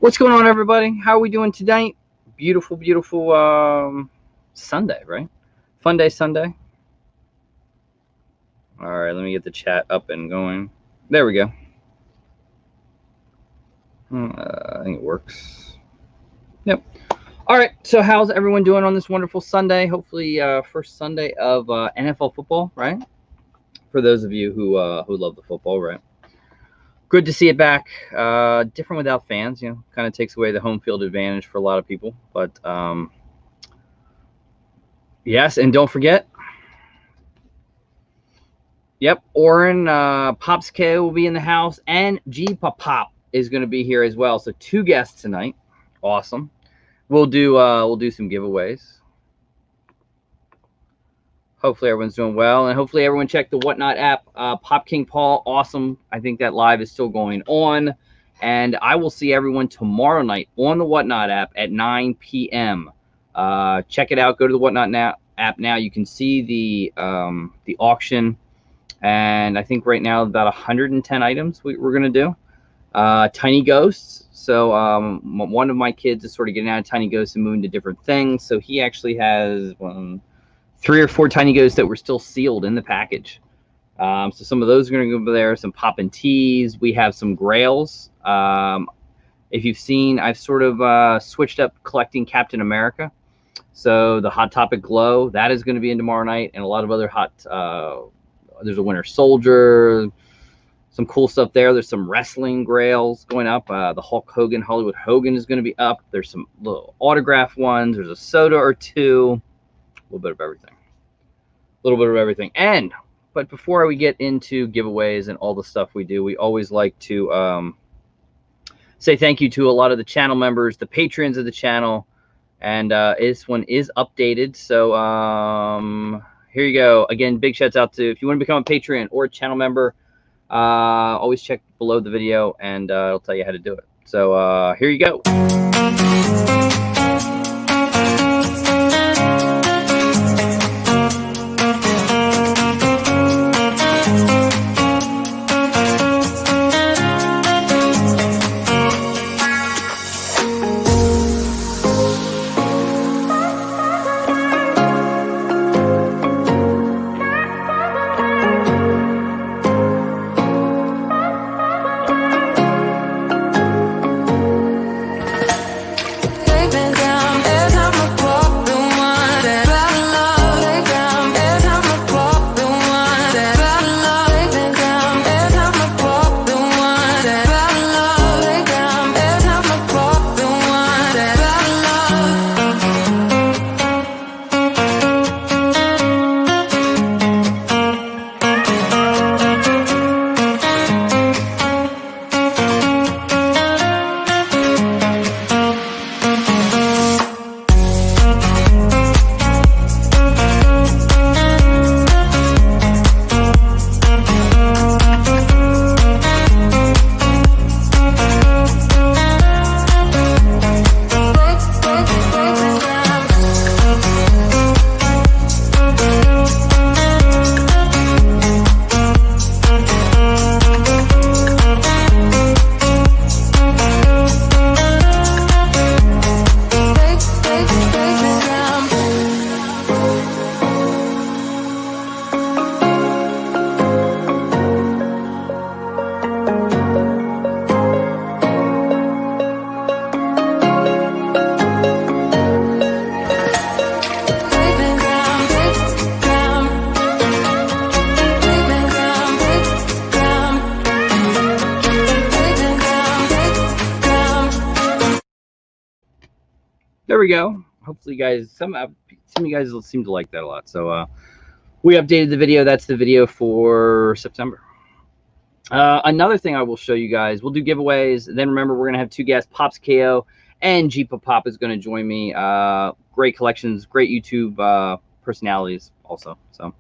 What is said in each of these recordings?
What's going on, everybody? How are we doing tonight? Beautiful, beautiful Sunday, right? Fun day Sunday. All right, let me get the chat up and going. There we go. I think it works. Yep. All right, so how's everyone doing on this wonderful Sunday? Hopefully first Sunday of NFL football, right? For those of you who love the football, right? Good to see it back. Different without fans, you know, kind of takes away the home field advantage for a lot of people. But yes, and don't forget, yep, Oren, Popsko will be in the house, and Gpapop is going to be here as well. So 2 guests tonight. Awesome. We'll do some giveaways. Hopefully everyone's doing well, and hopefully everyone checked the Whatnot app. Pop King Paul, awesome. I think that live is still going on, and I will see everyone tomorrow night on the Whatnot app at 9 p.m. Check it out. Go to the Whatnot app now. You can see the auction, and I think right now about 110 items we're gonna do. Tiny ghosts. So one of my kids is sort of getting out of tiny ghosts and moving to different things. So he actually has 3 or 4 tiny ghosts that were still sealed in the package. So some of those are going to go there. Some pop and teas. We have some grails. If you've seen, I've sort of switched up collecting Captain America. So the Hot Topic Glow, that is going to be in tomorrow night, and a lot of other hot. There's a Winter Soldier. Some cool stuff there. There's some wrestling grails going up. The Hulk Hogan, Hollywood Hogan is going to be up. There's some little autograph ones. There's a soda or 2. A little bit of everything. But before we get into giveaways and all the stuff we do, we always like to say thank you to a lot of the channel members, the patrons of the channel, and this one is updated. So here you go. Again, big shouts out to, if you want to become a patron or a channel member, always check below the video, and it'll tell you how to do it. So here you go. There we go. Hopefully, you guys, some of you guys seem to like that a lot. So we updated the video. That's the video for September. Another thing I will show you guys, we'll do giveaways. Then remember, we're going to have 2 guests, Popsko and Gpapop is going to join me. Great collections, great YouTube personalities also. So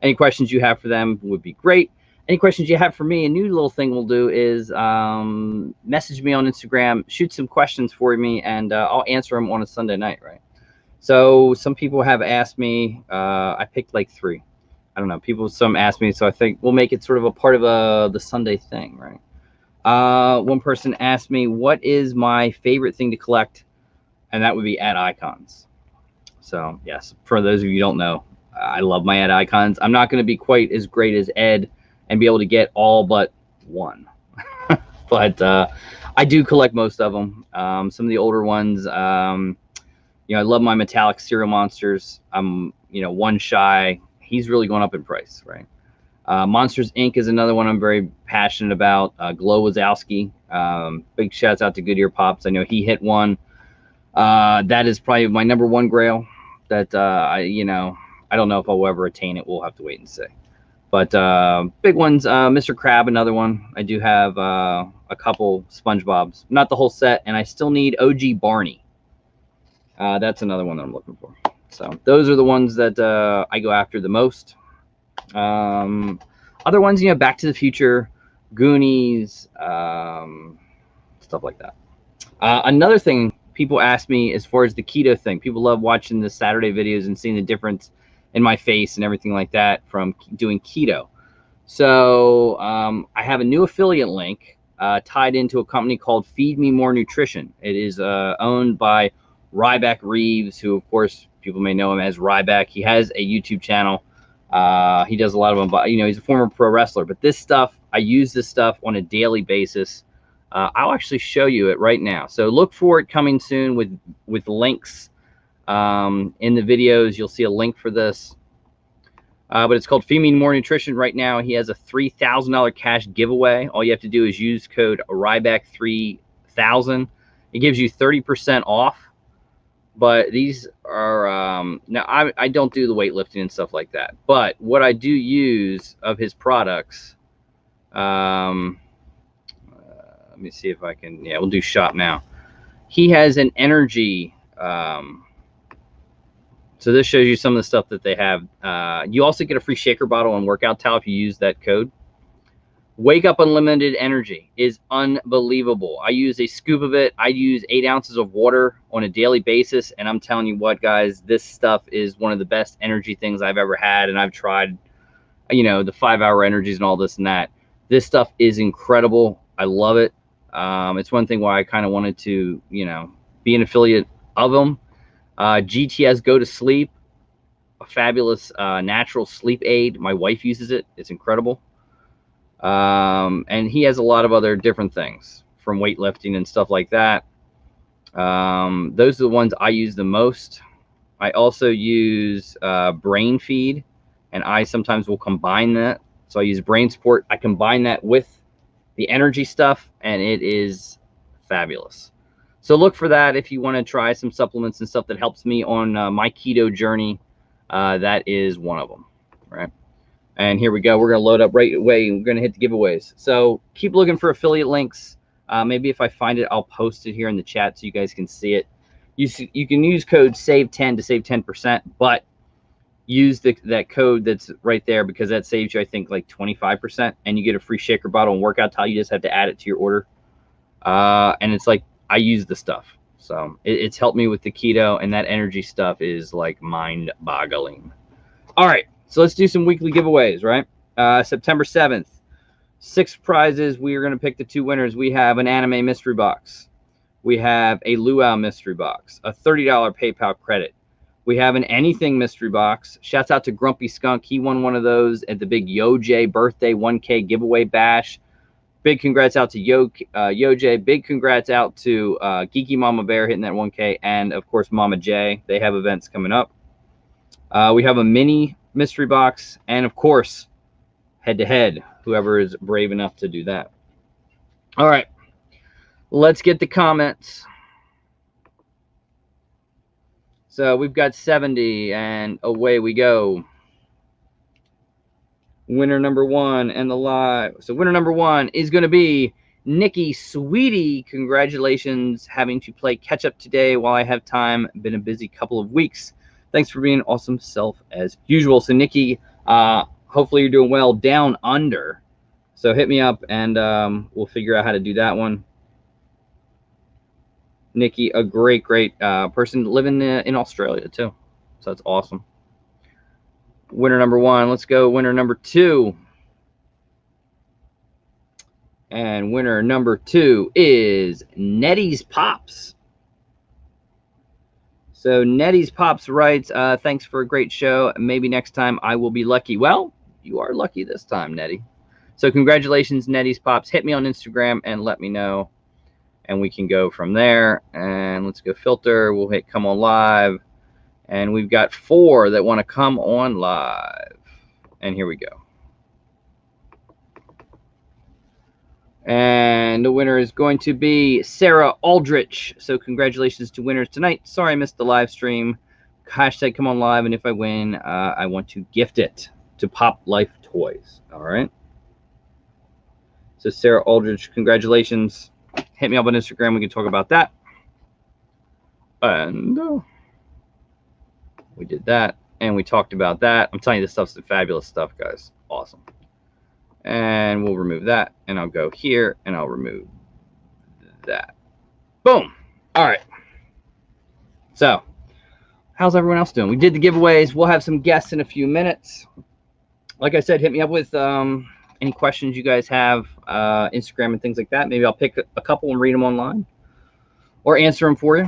any questions you have for them would be great. Any questions you have for me, a new little thing we'll do is message me on Instagram, shoot some questions for me, and I'll answer them on a Sunday night, right? So some people have asked me, I picked like 3. I don't know, some asked me, so I think we'll make it sort of a part of the Sunday thing, right? One person asked me, what is my favorite thing to collect? And that would be ad icons. So, yes, for those of you who don't know, I love my ad icons. I'm not going to be quite as great as Ed and be able to get all but one. But I do collect most of them. Some of the older ones, you know, I love my metallic cereal monsters. I'm, you know, one shy. He's really going up in price, right? Monsters Inc. is another one I'm very passionate about. Glow Wazowski. Big shouts out to Goodyear Pops. I know he hit one. That is probably my #1 grail. That you know, I don't know if I'll ever attain it. We'll have to wait and see. But big ones, Mr. Crab, another one. I do have a couple SpongeBob's, not the whole set, and I still need OG Barney. That's another one that I'm looking for. So those are the ones that I go after the most. Other ones, you know, Back to the Future, Goonies, stuff like that. Another thing people ask me as far as the keto thing, people love watching the Saturday videos and seeing the difference in my face and everything like that from doing keto. So I have a new affiliate link tied into a company called Feed Me More Nutrition. It is owned by Ryback Reeves, who of course people may know him as Ryback. He has a YouTube channel. He does a lot of them, but you know, he's a former pro wrestler. But this stuff, I use this stuff on a daily basis. I'll actually show you it right now. So look for it coming soon with links in the videos. You'll see a link for this. But it's called Feed Me More Nutrition. Right now, he has a $3,000 cash giveaway. All you have to do is use code Ryback3000. It gives you 30% off. But these are now I don't do the weightlifting and stuff like that. But what I do use of his products, let me see if I can. Yeah, we'll do shop now. He has an energy. So this shows you some of the stuff that they have. You also get a free shaker bottle and workout towel if you use that code. Wake Up Unlimited Energy is unbelievable. I use a scoop of it. I use 8 ounces of water on a daily basis. And I'm telling you what, guys, this stuff is one of the best energy things I've ever had. And I've tried, you know, the 5-hour energies and all this and that. This stuff is incredible. I love it. It's one thing why I kind of wanted to, you know, be an affiliate of them. GTS Go to Sleep, a fabulous natural sleep aid. My wife uses it. It's incredible. And he has a lot of other different things from weightlifting and stuff like that. Those are the ones I use the most. I also use Brain Feed, and I sometimes will combine that. So I use Brain Support. I combine that with the energy stuff, and it is fabulous. So look for that if you want to try some supplements and stuff that helps me on my keto journey. That is one of them, right? And here we go. We're going to load up right away. We're going to hit the giveaways. So keep looking for affiliate links. Maybe if I find it, I'll post it here in the chat so you guys can see it. You can use code SAVE10 to save 10%, but use that code that's right there because that saves you, I think, like 25%, and you get a free shaker bottle and workout towel. You just have to add it to your order. And it's like, I use the stuff. So it's helped me with the keto, and that energy stuff is like mind-boggling. All right. So let's do some weekly giveaways, right? September 7th, 6 prizes. We are going to pick the 2 winners. We have an anime mystery box. We have a Luau mystery box, a $30 PayPal credit. We have an anything mystery box. Shouts out to Grumpy Skunk. He won one of those at the big YoJ birthday 1K giveaway bash. Big congrats out to YoJ. Big congrats out to Geeky Mama Bear hitting that 1K. And, of course, Mama J. They have events coming up. We have a mini mystery box, and of course, head-to-head, whoever is brave enough to do that. All right, let's get the comments. So we've got 70, and away we go. Winner number 1 and the live. So winner number 1 is going to be Nikki Sweetie. Congratulations, having to play catch-up today while I have time. Been a busy couple of weeks. Thanks for being an awesome self as usual. So, Nikki, hopefully you're doing well down under. So hit me up, and we'll figure out how to do that one. Nikki, a great person living in Australia, too. So that's awesome. Winner number 1. Let's go winner number 2. And winner number 2 is Nettie's Pops. So Nettie's Pops writes, thanks for a great show. Maybe next time I will be lucky. Well, you are lucky this time, Nettie. So congratulations, Nettie's Pops. Hit me on Instagram and let me know, and we can go from there. And let's go filter. We'll hit come on live. And we've got 4 that want to come on live. And here we go. And the winner is going to be Sarah Aldrich. So congratulations to winners tonight. Sorry I missed the live stream. Hashtag come on live. And if I win, I want to gift it to Pop Life Toys. All right. So Sarah Aldrich, congratulations. Hit me up on Instagram. We can talk about that. And we did that. And we talked about that. I'm telling you, this stuff's the fabulous stuff, guys. Awesome. And we'll remove that. And I'll go here. And I'll remove that. Boom. All right. So, how's everyone else doing? We did the giveaways. We'll have some guests in a few minutes. Like I said, hit me up with any questions you guys have, Instagram and things like that. Maybe I'll pick a couple and read them online or answer them for you.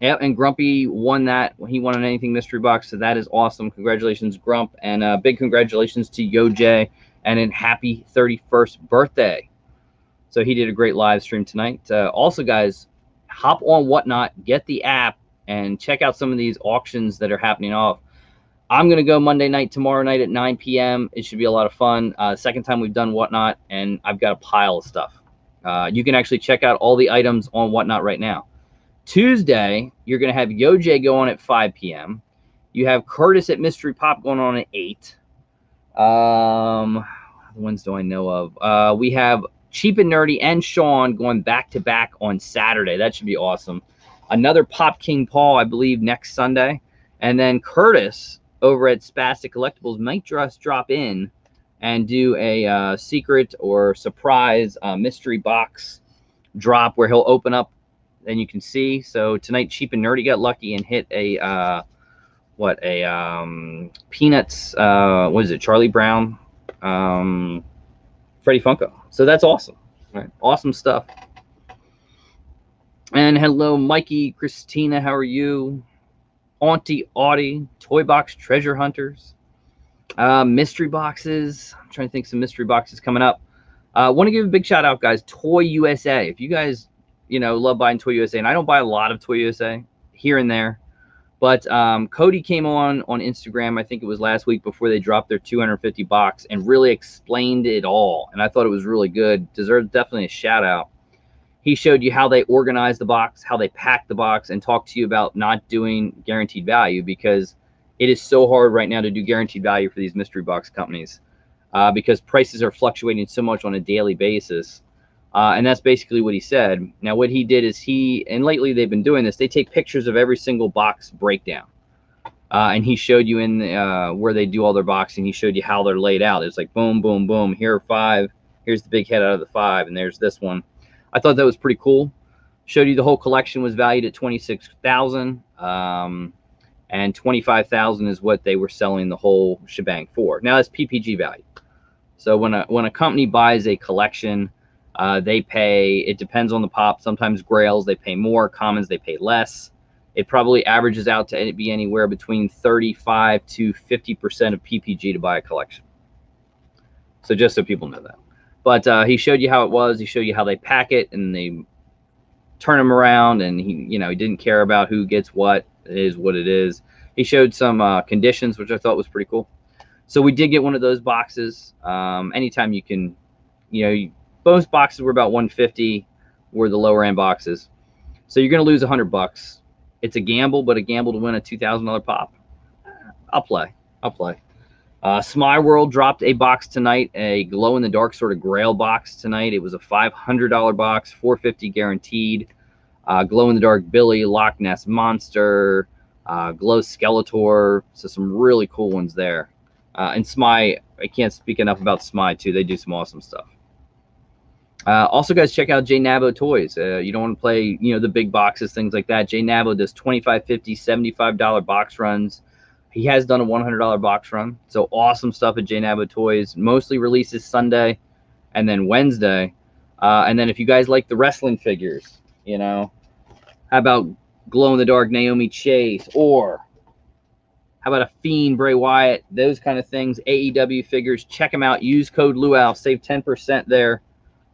Yeah, and Grumpy won that. He won an Anything Mystery Box, so that is awesome. Congratulations, Grump, and big congratulations to YoJ, and a happy 31st birthday. So he did a great live stream tonight. Also, guys, hop on Whatnot, get the app, and check out some of these auctions that are happening off. I'm going to go Monday night, tomorrow night at 9 p.m. It should be a lot of fun. Second time we've done Whatnot, and I've got a pile of stuff. You can actually check out all the items on Whatnot right now. Tuesday, you're going to have YoJ go on at 5 p.m. You have Curtis at Mystery Pop going on at 8. What ones do I know of? We have Cheap and Nerdy and Sean going back-to-back on Saturday. That should be awesome. Another Pop King Paul, I believe, next Sunday. And then Curtis over at Spastic Collectibles might just drop in and do a secret or surprise mystery box drop where he'll open up and you can see. So tonight, Cheap and Nerdy got lucky and hit a Peanuts, what is it, Charlie Brown, Freddie Funko. So that's awesome. All right, awesome stuff. And hello, Mikey, Christina, how are you? Auntie Audie, Toy Box Treasure Hunters, mystery boxes. I'm trying to think some mystery boxes coming up. Want to give a big shout out, guys. Toy USA. If you guys, love buying Toy USA, and I don't buy a lot of Toy USA, here and there, but Cody came on Instagram, I think it was last week before they dropped their 250 box, and really explained it all, and I thought it was really good. Deserves definitely a shout out. He showed you how they organize the box, how they pack the box, and talk to you about not doing guaranteed value, because it is so hard right now to do guaranteed value for these mystery box companies because prices are fluctuating so much on a daily basis. And that's basically what he said. Now, what he did is and lately they've been doing this, they take pictures of every single box breakdown. And he showed you in where they do all their boxing, he showed you how they're laid out. It's like boom, boom, boom. Here are 5. Here's the big head out of the 5, and there's this one. I thought that was pretty cool. Showed you the whole collection was valued at $26,000, and $25,000 is what they were selling the whole shebang for. Now that's PPG value. So when a company buys a collection, they pay. It depends on the pop. Sometimes Grails they pay more, commons they pay less. It probably averages out to be anywhere between 35 to 50% of PPG to buy a collection. So just so people know that. But he showed you how it was. He showed you how they pack it and they turn them around. And he didn't care about who gets what. It is what it is. He showed some conditions, which I thought was pretty cool. So we did get one of those boxes. Anytime you can, most boxes were about $150, were the lower end boxes. So you're going to lose $100. It's a gamble, but a gamble to win a $2,000 pop. I'll play. Smy World dropped a box tonight, a glow-in-the-dark sort of grail box tonight. It was a $500 box, $450 guaranteed. Glow-in-the-dark Billy, Loch Ness Monster, Glow Skeletor. So some really cool ones there. And Smy, I can't speak enough about Smy, too. They do some awesome stuff. Also, guys, check out J Nabo Toys. You don't want to play, the big boxes, things like that. J Nabo does $25, $50, $75 box runs. He has done a $100 box run. So awesome stuff at J Nabo Toys. Mostly releases Sunday and then Wednesday. And then if you guys like the wrestling figures, you know, how about glow-in-the-dark Naomi Chase, or how about a Fiend Bray Wyatt, those kind of things, AEW figures, check them out. Use code LUAL, save 10% there.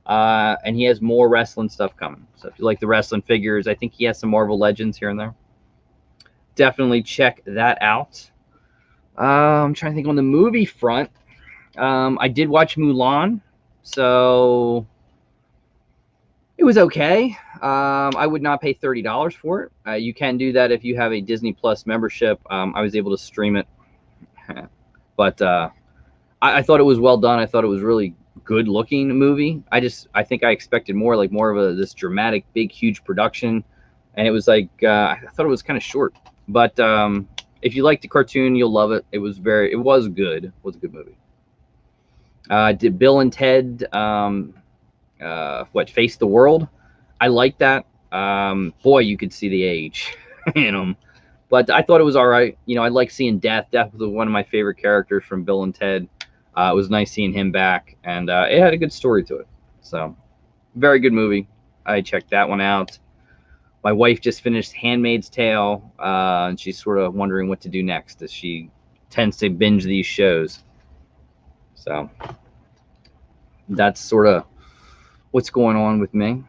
And he has more wrestling stuff coming. So if you like the wrestling figures, I think he has some Marvel Legends here and there. Definitely check that out. I'm trying to think on the movie front. I did watch Mulan, so it was okay. I would not pay $30 for it. You can do that if you have a Disney Plus membership. I was able to stream it, but I thought it was well done. I thought it was really good looking movie. I think I expected more, like more of this dramatic, big, huge production, and it was like I thought it was kind of short. But if you like the cartoon, you'll love it. It was good. It was a good movie. Did Bill and Ted Face the World? I like that. Boy, you could see the age in them. But I thought it was all right. You know, I like seeing Death. Death was one of my favorite characters from Bill and Ted. It was nice seeing him back, and it had a good story to it. So, very good movie. I checked that one out. My wife just finished Handmaid's Tale, and she's sort of wondering what to do next, as she tends to binge these shows. So, that's sort of what's going on with me.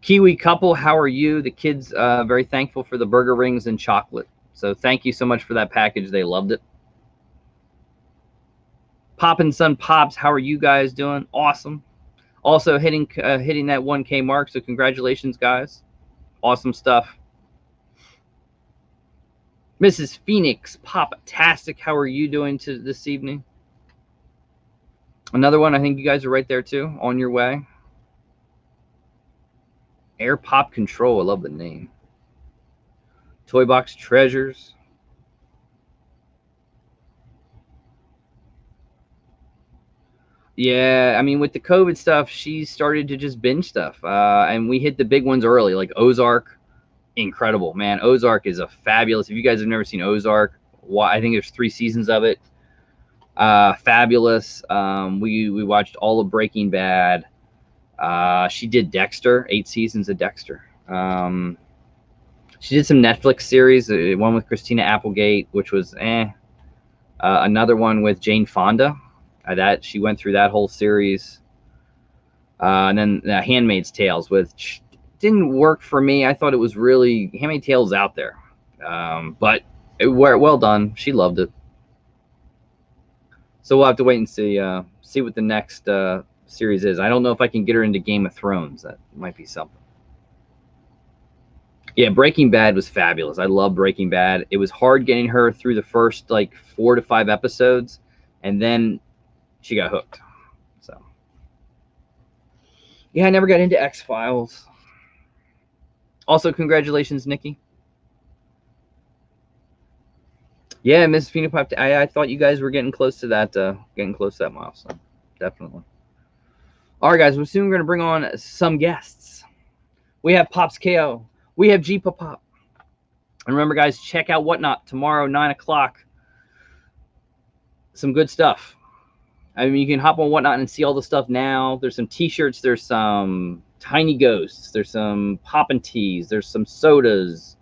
Kiwi couple, how are you? The kids very thankful for the burger rings and chocolate. So thank you so much for that package. They loved it. Pop and Son Pops, how are you guys doing? Awesome. Also hitting that 1K mark, so congratulations, guys. Awesome stuff. Mrs. Phoenix, Pop-tastic, how are you doing this evening? Another one, I think you guys are right there too, on your way. Air Pop Control, I love the name. Toy Box Treasures. Yeah, I mean, with the COVID stuff, she started to just binge stuff. And we hit the big ones early, like Ozark. Incredible, man. Ozark is a fabulous. If you guys have never seen Ozark, I think there's 3 seasons of it. Fabulous. We watched all of Breaking Bad. She did Dexter, 8 seasons of Dexter. She did some Netflix series, one with Christina Applegate, which was another one with Jane Fonda. That she went through that whole series. And then Handmaid's Tales, which didn't work for me. I thought it was really Handmaid's Tales out there, but well done. She loved it. So we'll have to wait and see what the next series is. I don't know if I can get her into Game of Thrones. That might be something. Yeah, Breaking Bad was fabulous. I love Breaking Bad. It was hard getting her through the first like 4 to 5 episodes, and then she got hooked. So yeah, I never got into X-Files. Also, congratulations, Nikki. Yeah, Miss Phoenix, I thought you guys were getting close to that milestone. Definitely. All right, guys, we're soon going to bring on some guests. We have Pops KO. We have Gpapop. And remember, guys, check out Whatnot tomorrow, 9 o'clock. Some good stuff. I mean, you can hop on Whatnot and see all the stuff now. There's some T-shirts. There's some Tiny Ghosts. There's some Poppin' Tees. There's some sodas.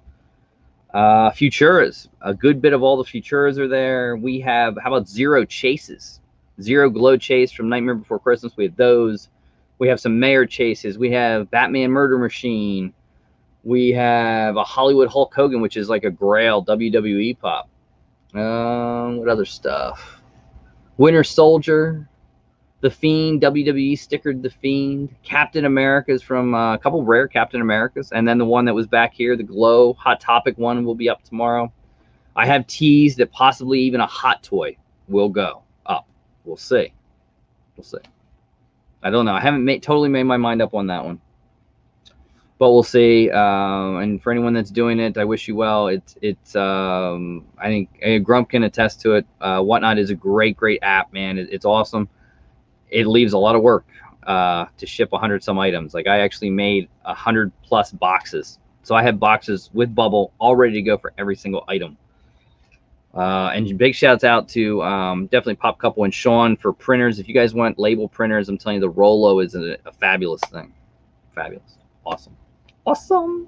Futuras. A good bit of all the Futuras are there. We have, how about Zero Chases? Zero Glow Chase from Nightmare Before Christmas. We have those. We have some Mayor Chases. We have Batman Murder Machine. We have a Hollywood Hulk Hogan, which is like a Grail WWE pop. What other stuff? Winter Soldier. The Fiend, WWE stickered The Fiend. Captain America's from a couple rare Captain Americas. And then the one that was back here, the Glow Hot Topic one, will be up tomorrow. I have teased that possibly even a Hot Toy will go up. We'll see. We'll see. I don't know. I haven't totally made my mind up on that one. But we'll see. And for anyone that's doing it, I wish you well. It's I think Grump can attest to it. Whatnot is a great app, man. It's awesome. It leaves a lot of work to ship 100 some items. Like I actually made 100+ boxes So I have boxes with bubble all ready to go for every single item. And big shouts out to definitely Pop Couple and Sean for printers. If you guys want label printers, I'm telling you, the Rolo is a fabulous thing. Fabulous. Awesome. Awesome.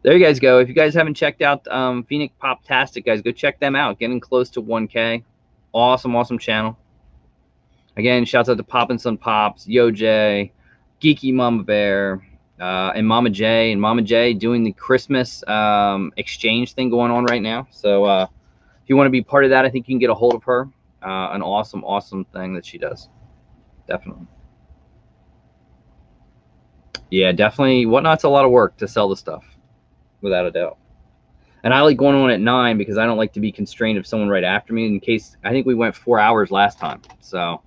There you guys go. If you guys haven't checked out Phoenix Poptastic, guys, go check them out. Getting close to 1K. Awesome, awesome channel. Again, shouts out to Pop and Son Pops, Yo J, Geeky Mama Bear, and Mama J. And Mama J doing the Christmas exchange thing going on right now. So if you want to be part of that, I think you can get a hold of her. An awesome, awesome thing that she does. Definitely. Yeah, definitely. Whatnot's a lot of work to sell the stuff, without a doubt. And I like going on at 9 because I don't like to be constrained of someone right after me in case. I think we went 4 hours last time. So,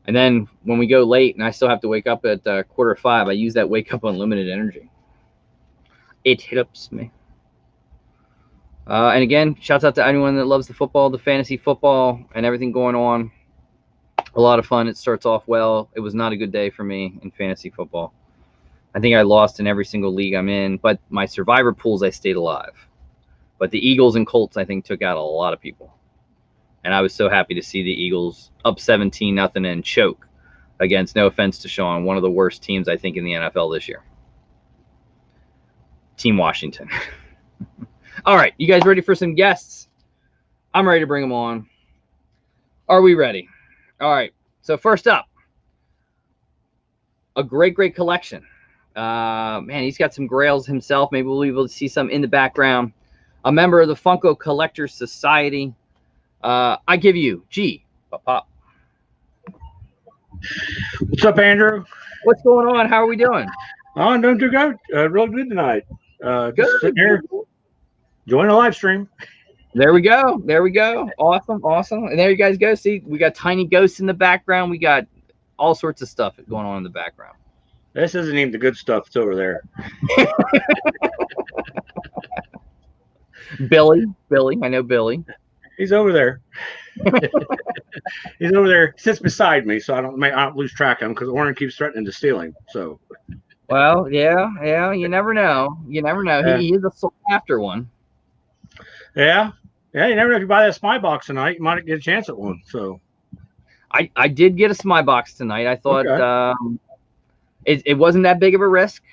and then when we go late and I still have to wake up at 4:45, I use that wake up unlimited energy. It helps me. And again, shouts out to anyone that loves the football, the fantasy football, and everything going on. A lot of fun. It starts off well. It was not a good day for me in fantasy football. I think I lost in every single league I'm in, but my survivor pools, I stayed alive. But the Eagles and Colts, I think, took out a lot of people. And I was so happy to see the Eagles up 17-0 and choke against, no offense to Sean, one of the worst teams, I think, in the NFL this year. Team Washington. All right, you guys ready for some guests? I'm ready to bring them on. Are we ready? All right, so first up, a great, great collection. Man, he's got some grails himself. Maybe we'll be able to see some in the background. A member of the Funko Collectors Society. I give you Gpapop. What's up, Andrew? What's going on? How are we doing? Oh, I'm doing too good. Real good tonight. Good. Just sitting here, join the live stream. There we go. There we go. Awesome, awesome. And there you guys go. See, we got tiny ghosts in the background. We got all sorts of stuff going on in the background. This isn't even the good stuff. It's over there. Billy. I know Billy. He's over there. He's over there. He sits beside me, so I don't lose track of him because Oren keeps threatening to steal him. So, well, yeah. You never know. You never know. Yeah. He is a sought after one. Yeah. You never know. If you buy that spy box tonight, you might get a chance at one. So, I did get a Smy box tonight. I thought okay. It wasn't that big of a risk,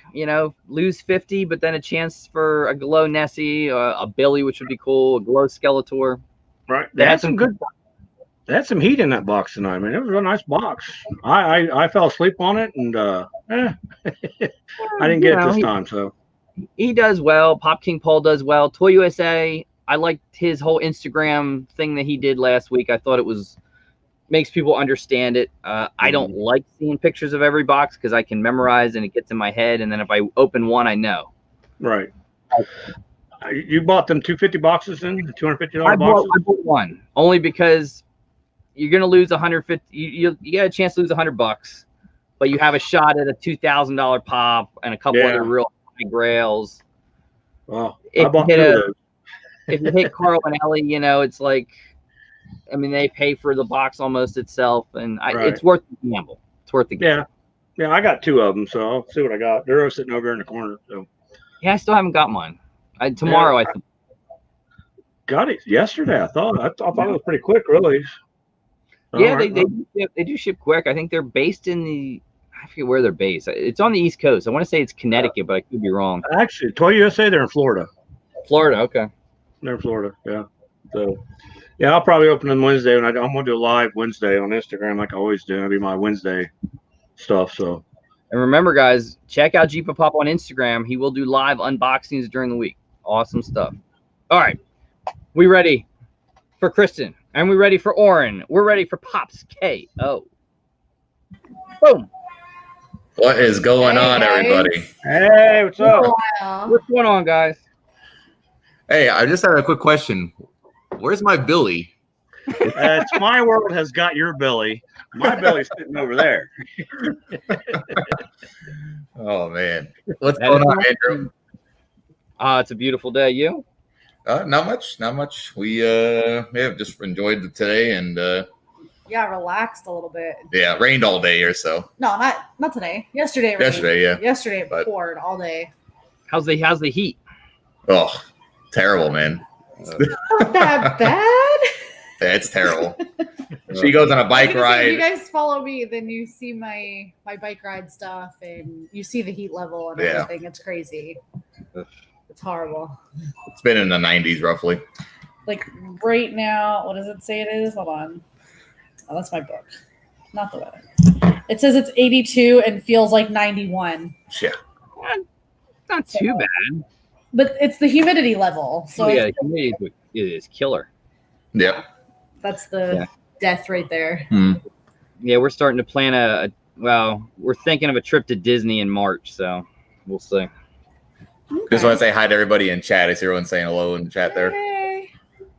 lose 50, but then a chance for a Glow Nessie, a Billy, which would be cool, a Glow Skeletor. Right. They had some good. They had some heat in that box tonight. I mean, it was a nice box. I fell asleep on it, and I didn't get it this time. So he does well. Pop King Paul does well. Toy USA. I liked his whole Instagram thing that he did last week. I thought it makes people understand it. I don't like seeing pictures of every box because I can memorize and it gets in my head. And then if I open one, I know. Right. You bought them 250 boxes in the $250 boxes? I bought one only because you're going to lose 150. You get a chance to lose $100, but you have a shot at a $2,000 pop and a couple other real high grails. Well, I bought two of those. If you hit Carl and Ellie, it's like, I mean, they pay for the box almost itself, and it's worth the gamble. It's worth the gamble. Yeah, I got two of them, so I'll see what I got. They're all sitting over here in the corner. So yeah, I still haven't got mine. Tomorrow, I think. Got it yesterday. I thought it was pretty quick, really. Yeah, they do ship quick. I think they're based in I forget where they're based. It's on the East Coast. I want to say it's Connecticut, but I could be wrong. Actually, Toy USA, they're in Florida. Florida, okay. They're in Florida, yeah. So, yeah, I'll probably open them Wednesday, and I'm going to do a live Wednesday on Instagram like I always do. That'll be my Wednesday stuff. So, and remember, guys, check out Gpapop on Instagram. He will do live unboxings during the week. Awesome stuff. All right, we ready for Kristen, and we ready for Oren. We're ready for Pops KO. Boom. What is going on, everybody? Hey, what's up? What's going on, guys? Hey, I just had a quick question. Where's my Billy? It's my world has got your Billy. My Billy's sitting over there. Oh, man. What's going on, Andrew? It's a beautiful day. You? Not much. We have just enjoyed today, and relaxed a little bit. Yeah, it rained all day or so. No, not today. Yesterday. It rained. Yesterday, yeah. Yesterday it poured all day. How's the heat? Oh, terrible, man. Not that bad. Yeah, it's terrible. She goes on a bike ride. If you guys follow me, then you see my bike ride stuff, and you see the heat level and everything. It's crazy. It's horrible. It's been in the 90s roughly. Like right now, what does it say it is? Hold on. Oh, that's my book, not the weather. It says it's 82 and feels like 91. Yeah. Not too bad. But it's the humidity level. So yeah, humidity is killer. Yeah. That's the death right there. Yeah, we're starting to plan we're thinking of a trip to Disney in March, so we'll see. Okay. Just want to say hi to everybody in chat. I see everyone saying hello in the chat there. Hey.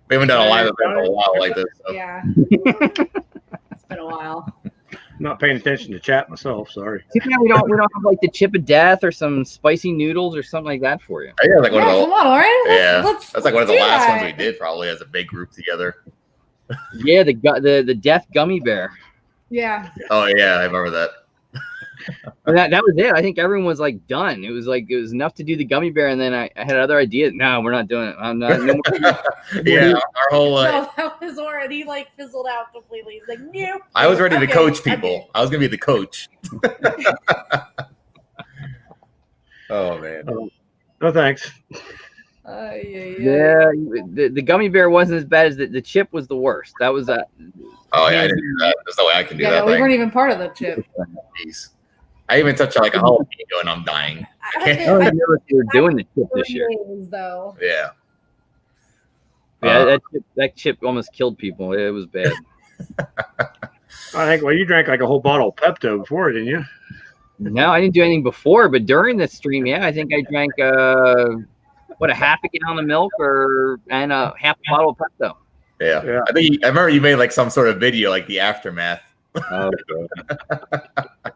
We haven't done a live event in a while like this. So. Yeah. It's been a while. I'm not paying attention to chat myself. Sorry. We don't have like the chip of death or some spicy noodles or something like that for you. Yeah, like one of the, come on, all right. That's like one of the last ones we did probably as a big group together. Yeah, the death gummy bear. Yeah. Oh yeah, I remember that. That was it. I think everyone was like done. It was enough to do the gummy bear, and then I had other ideas. No, we're not doing it. I'm not. No more. Yeah, our whole. No, that was already like fizzled out completely. He's like, nope. I was ready to coach people. I was gonna be the coach. Oh man. No thanks. Yeah, the gummy bear wasn't as bad as the chip was the worst. That was that. Oh yeah, I didn't do that. There's no way I can do that. We weren't even part of the chip. Jeez. I even touched like a jalapeno and I'm dying. I don't know if you were doing the chip this year. Though. Yeah. Yeah, that chip almost killed people. It was bad. I think. Well, you drank like a whole bottle of Pepto before, didn't you? No, I didn't do anything before, but during the stream, yeah, I think I drank a half a gallon of milk and a half a bottle of Pepto. Yeah. I remember you made like some sort of video, like the aftermath. Oh,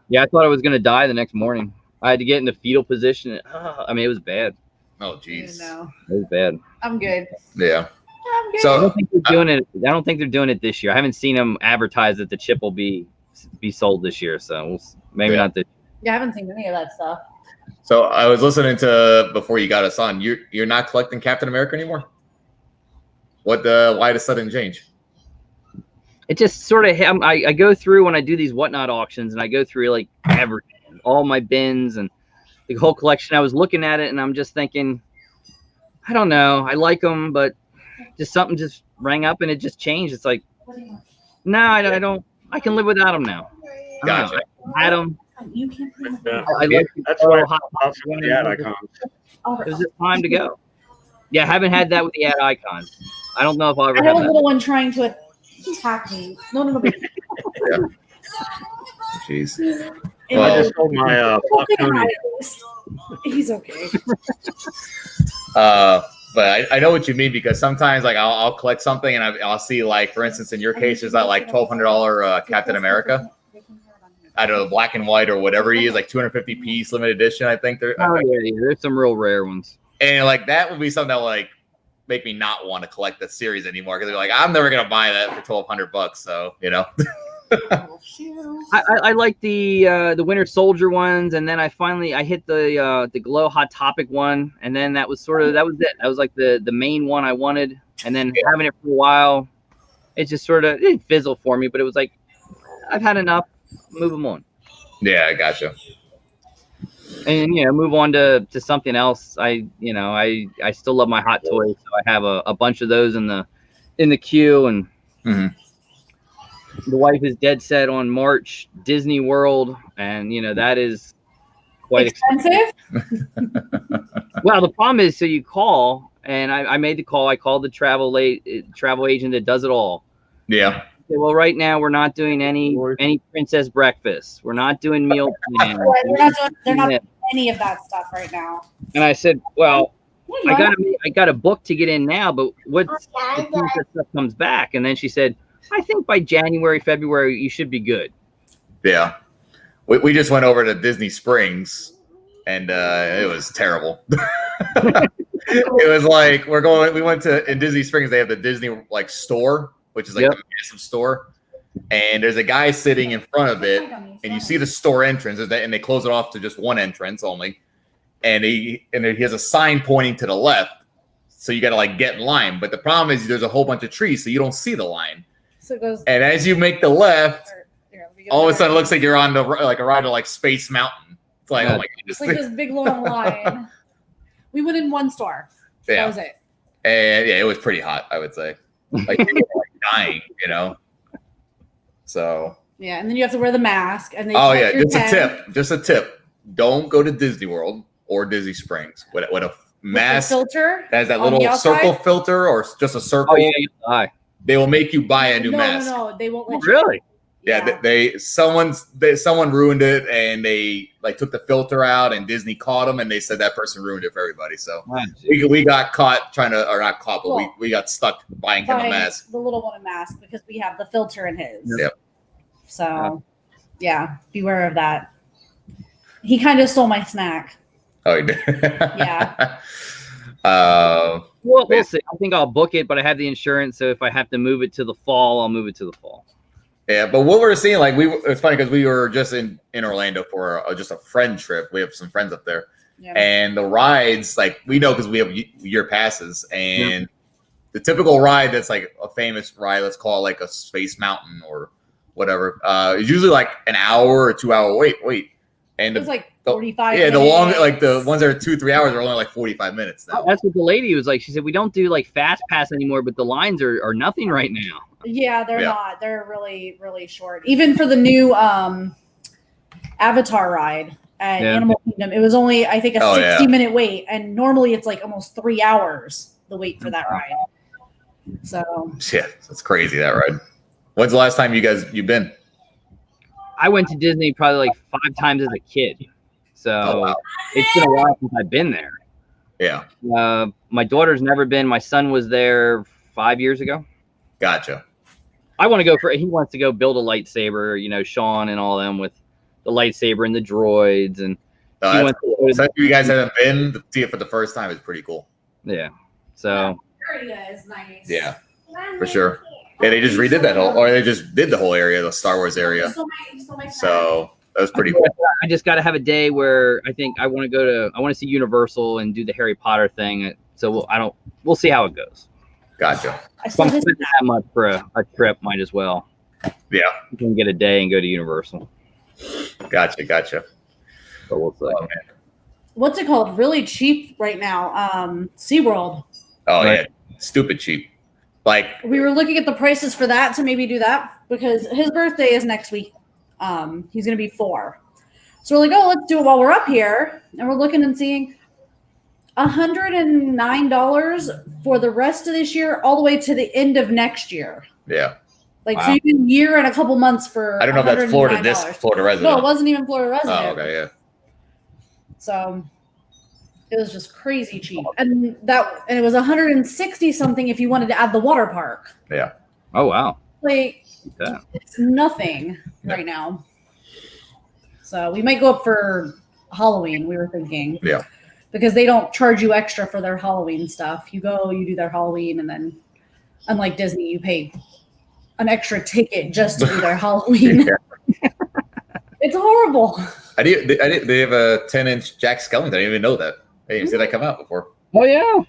yeah, I thought I was gonna die the next morning. I had to get into fetal position. I mean, it was bad. Oh, jeez. No. It was bad. I'm good. Yeah. I'm good. So I don't think they're doing it. I don't think they're doing it this year. I haven't seen them advertise that the chip will be sold this year. So maybe not this. Yeah, I haven't seen any of that stuff. So I was listening to before you got us on. You're not collecting Captain America anymore. Why the sudden change? It just sort of I go through when I do these whatnot auctions, and I go through like everything, all my bins and the whole collection. I was looking at it, and I'm just thinking, I don't know. I like them, but just something just rang up, and it just changed. It's like, no, I don't. I can live without them now. Gotcha. I had them. Yeah. I like That's what I thought from the ad icons. It was just time to go. Yeah, I haven't had that with the ad icons. I don't know if I'll ever I have have a that. little one trying to attack me. No. Yeah. Jeez. And I just told my Tony. he's okay. But I know what you mean, because sometimes like I'll collect something and I'll see, like, for instance, in your case, there's that like $1,200 Captain America. I don't know, black and white or whatever he is, like 250 piece limited edition. I think there. Oh yeah, there's some real rare ones. And like that would be something that would like make me not want to collect the series anymore, because they're like, I'm never gonna buy that for $1,200. So you know. I like the Winter Soldier ones, and then I hit the Glow Hot Topic one, and then that was it. That was like the main one I wanted, and then having it for a while, it just it fizzled for me. But it was like, I've had enough. Move them on. Yeah, I gotcha. And move on to something else. I still love my hot toys, so I have a bunch of those in the queue, and the wife is dead set on March Disney World, and that is quite expensive. Well, the problem is, so you call, and I made the call. I called the travel agent that does it all. Yeah. Okay, well, right now we're not doing any princess breakfast. We're not doing meal plans. They're not doing any of that stuff right now. And I said, well, I got a book to get in now, but what princess stuff comes back? And then she said, I think by January, February, you should be good. Yeah. We just went over to Disney Springs, and it was terrible. It was like we went to in Disney Springs, they have the Disney like store, which is like a massive store. and there's a guy sitting in front of it, and you see the store entrance, and they close it off to just one entrance only, and he has a sign pointing to the left, so you got to like get in line. But the problem is there's a whole bunch of trees, so you don't see the line. So it goes, and as you make the left, all of a sudden it looks like you're on the like a ride to like Space Mountain. It's like, oh my goodness. It's like this big long line. We went in one store. Yeah. That was it. And yeah, it was pretty hot, I would say. Like people were like dying, you know. So yeah, and then you have to wear the mask. And oh yeah, just a tip. Don't go to Disney World or Disney Springs with a mask filter that has that little circle filter or just a circle. Oh, yeah, they will make you buy a new mask. No, they won't let you. Really? Yeah, someone ruined it, and they like took the filter out, and Disney caught them, and they said that person ruined it for everybody. So we got caught trying to, or not caught, but we got stuck buying him a mask. The little one a mask because we have the filter in his. Yep. So yeah, beware of that. He kind of stole my snack. Oh, he did. Yeah. Well, we'll see. I think I'll book it, but I have the insurance, so if I have to move it to the fall, I'll move it to the fall. Yeah, but what we're seeing, like it's funny because we were just in Orlando for just a friend trip. We have some friends up there, and the rides, like we know because we have year passes, and the typical ride that's like a famous ride, let's call it like a Space Mountain or whatever, is usually like an hour or 2 hour wait, and it's like 45. Yeah, the long like the ones that are 2-3 hours are only like 45 minutes now. That's what the lady was like. She said we don't do like fast pass anymore, but the lines are nothing right now. Yeah, they're not. They're really, really short. Even for the new Avatar ride at Animal Kingdom, it was only, I think, a 60-minute wait. And normally it's like almost 3 hours, the wait for that ride. So. Yeah, that's crazy, that ride. When's the last time you've been? I went to Disney probably like 5 times as a kid. So it's been a while since I've been there. Yeah. My daughter's never been. My son was there 5 years ago. Gotcha. I want to go he wants to go build a lightsaber, you know, Sean and all them with the lightsaber and the droids. And so you guys haven't been to see it for the first time is pretty cool. Yeah. So. Area is nice. Yeah, for sure. Yeah, they just redid that or they just did the whole area, the Star Wars area. So that was pretty cool. I just got to have a day where I think I want to see Universal and do the Harry Potter thing. So we'll see how it goes. Gotcha. If I'm spending that much for a trip, might as well. Yeah. You can get a day and go to Universal. Gotcha. But we'll see. Oh, what's it called? Really cheap right now. SeaWorld. Oh, right. Yeah. Stupid cheap. Like we were looking at the prices for that to maybe do that because his birthday is next week. He's going to be 4. So we're like, oh, let's do it while we're up here. And we're looking and seeing $109 for the rest of this year, all the way to the end of next year. Yeah. Like, so even a year and a couple months for I don't know if that's Florida resident. No, it wasn't even Florida resident. Oh, okay, yeah. So it was just crazy cheap. And it was 160 something if you wanted to add the water park. Yeah. Oh, wow. Like, it's nothing right now. So we might go up for Halloween, we were thinking. Yeah. Because they don't charge you extra for their Halloween stuff. You go, you do their Halloween, and then, unlike Disney, you pay an extra ticket just to do their Halloween. It's horrible. They have a 10-inch Jack Skellington. I didn't even know that. I didn't see that come out before. Oh, yeah.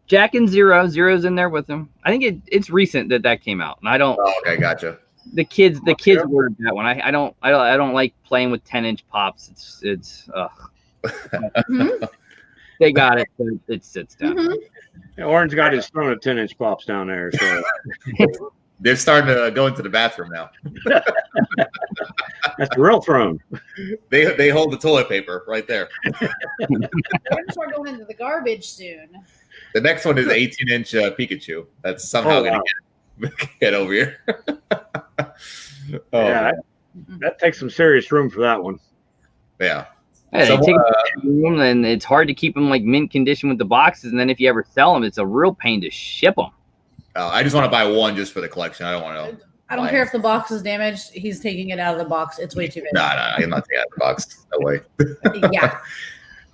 Jack and Zero's in there with him. I think it's recent that came out, and I don't. Oh, okay, gotcha. The kids ordered that one. I don't like playing with 10-inch pops. It's They got it. It sits down. Mm-hmm. Yeah, Orange got his throne of 10-inch pops down there. So they're starting to go into the bathroom now. That's the real throne. They hold the toilet paper right there. We're going into the garbage soon. The next one is 18-inch Pikachu. That's somehow going to get over here. Yeah, that takes some serious room for that one. Yeah. Hey, they take room, and it's hard to keep them like mint condition with the boxes. And then if you ever sell them, it's a real pain to ship them. I just want to buy one just for the collection. I don't want to. I don't care if the box is damaged. He's taking it out of the box. It's way too big. No, I'm not taking it out of the box. No way. Yeah.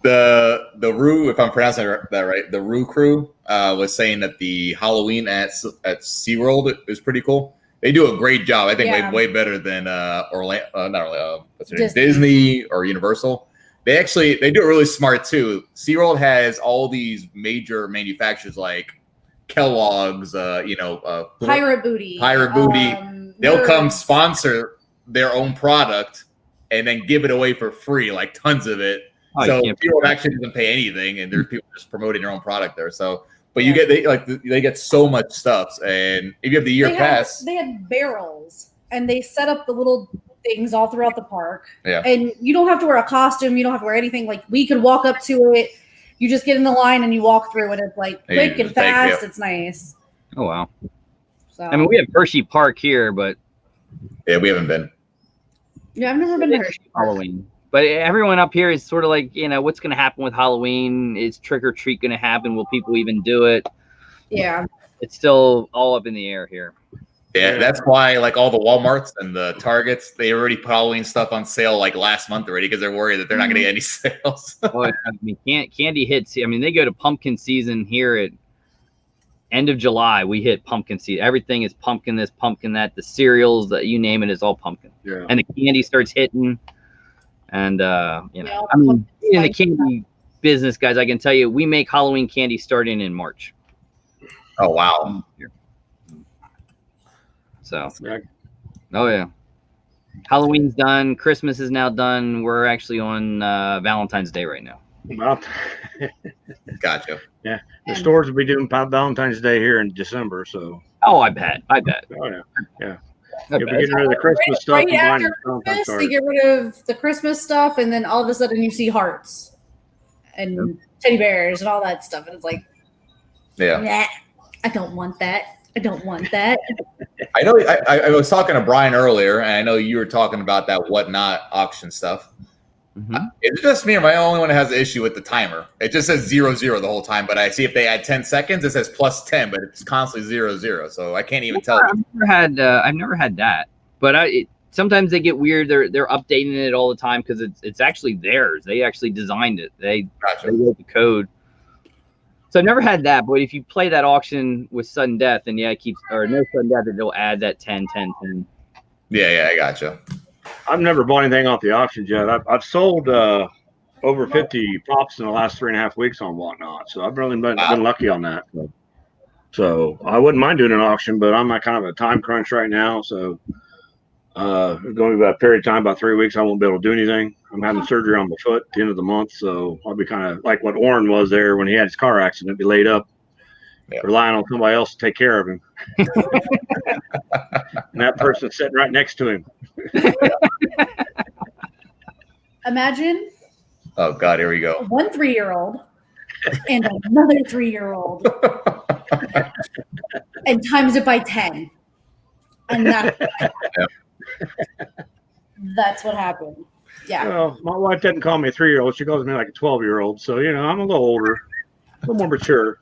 The Rue, if I'm pronouncing that right, the Rue crew was saying that the Halloween at SeaWorld is pretty cool. They do a great job. I think way better than Orlando, not Orlando, Disney or Universal. They do it really smart too. SeaWorld has all these major manufacturers like Kellogg's, Pirate Booty. They'll come sponsor their own product and then give it away for free, like tons of it. So SeaWorld actually doesn't pay anything, and there's people just promoting their own product there. So, but they get so much stuff, and if you have the year pass, they had barrels, and they set up the little things all throughout the park. Yeah, and you don't have to wear a costume. You don't have to wear anything. Like we could walk up to it. You just get in the line and you walk through, and it's like quick and fast. It's nice. Oh wow! So I mean, we have Hershey Park here, but yeah, we haven't been. Yeah, I've never been to Hershey Halloween. But everyone up here is sort of like, what's going to happen with Halloween? Is trick or treat going to happen? Will people even do it? Yeah. It's still all up in the air here. Yeah, that's why like all the Walmarts and the Targets, they already put Halloween stuff on sale like last month already because they're worried that they're not going to get any sales. Well, I mean, candy hits. I mean, they go to pumpkin season here at end of July. We hit pumpkin season. Everything is pumpkin this, pumpkin that. The cereals, you name it, is all pumpkin. Yeah. And the candy starts hitting. And, I mean, in the candy business, guys, I can tell you, we make Halloween candy starting in March. Oh, wow. So, oh, yeah. Halloween's done. Christmas is now done. We're actually on Valentine's Day right now. Well, gotcha. Yeah. The stores will be doing Valentine's Day here in December. So, oh, I bet. Oh, yeah. Yeah. You'll be getting rid of the Christmas stuff. Right after Christmas, they get rid of the Christmas stuff, and then all of a sudden you see hearts and teddy bears and all that stuff, and it's like, nah, I don't want that. I don't want that. I know. I was talking to Brian earlier, and I know you were talking about that Whatnot auction stuff. Mm-hmm. Is it just me or am I the only one that has an issue with the timer? It just says 0-0 the whole time, but I see if they add 10 seconds, it says +10, but it's constantly 0-0. So I can't even tell. I've never had that, but sometimes they get weird. They're updating it all the time because it's actually theirs. They actually designed it. They wrote the code. So I've never had that, but if you play that auction with sudden death, then it keeps, or no sudden death, it'll add that 10. Yeah, I gotcha. I've never bought anything off the auction yet. I've sold over 50 pops in the last 3.5 weeks on Whatnot, so I've really been lucky on that. So I wouldn't mind doing an auction, but I'm at kind of a time crunch right now. So going to be about a period of time, about 3 weeks, I won't be able to do anything. I'm having surgery on my foot at the end of the month, so I'll be kind of like what Orrin was there when he had his car accident, be laid up, relying on somebody else to take care of him. And that person's sitting right next to him. Imagine. Oh God, here we go. One 3-year-old and another 3-year-old, and times it by 10, and that's what happened. Yeah. Well, my wife doesn't call me a 3-year-old; she calls me like a 12-year-old. So I'm a little older, a little more mature.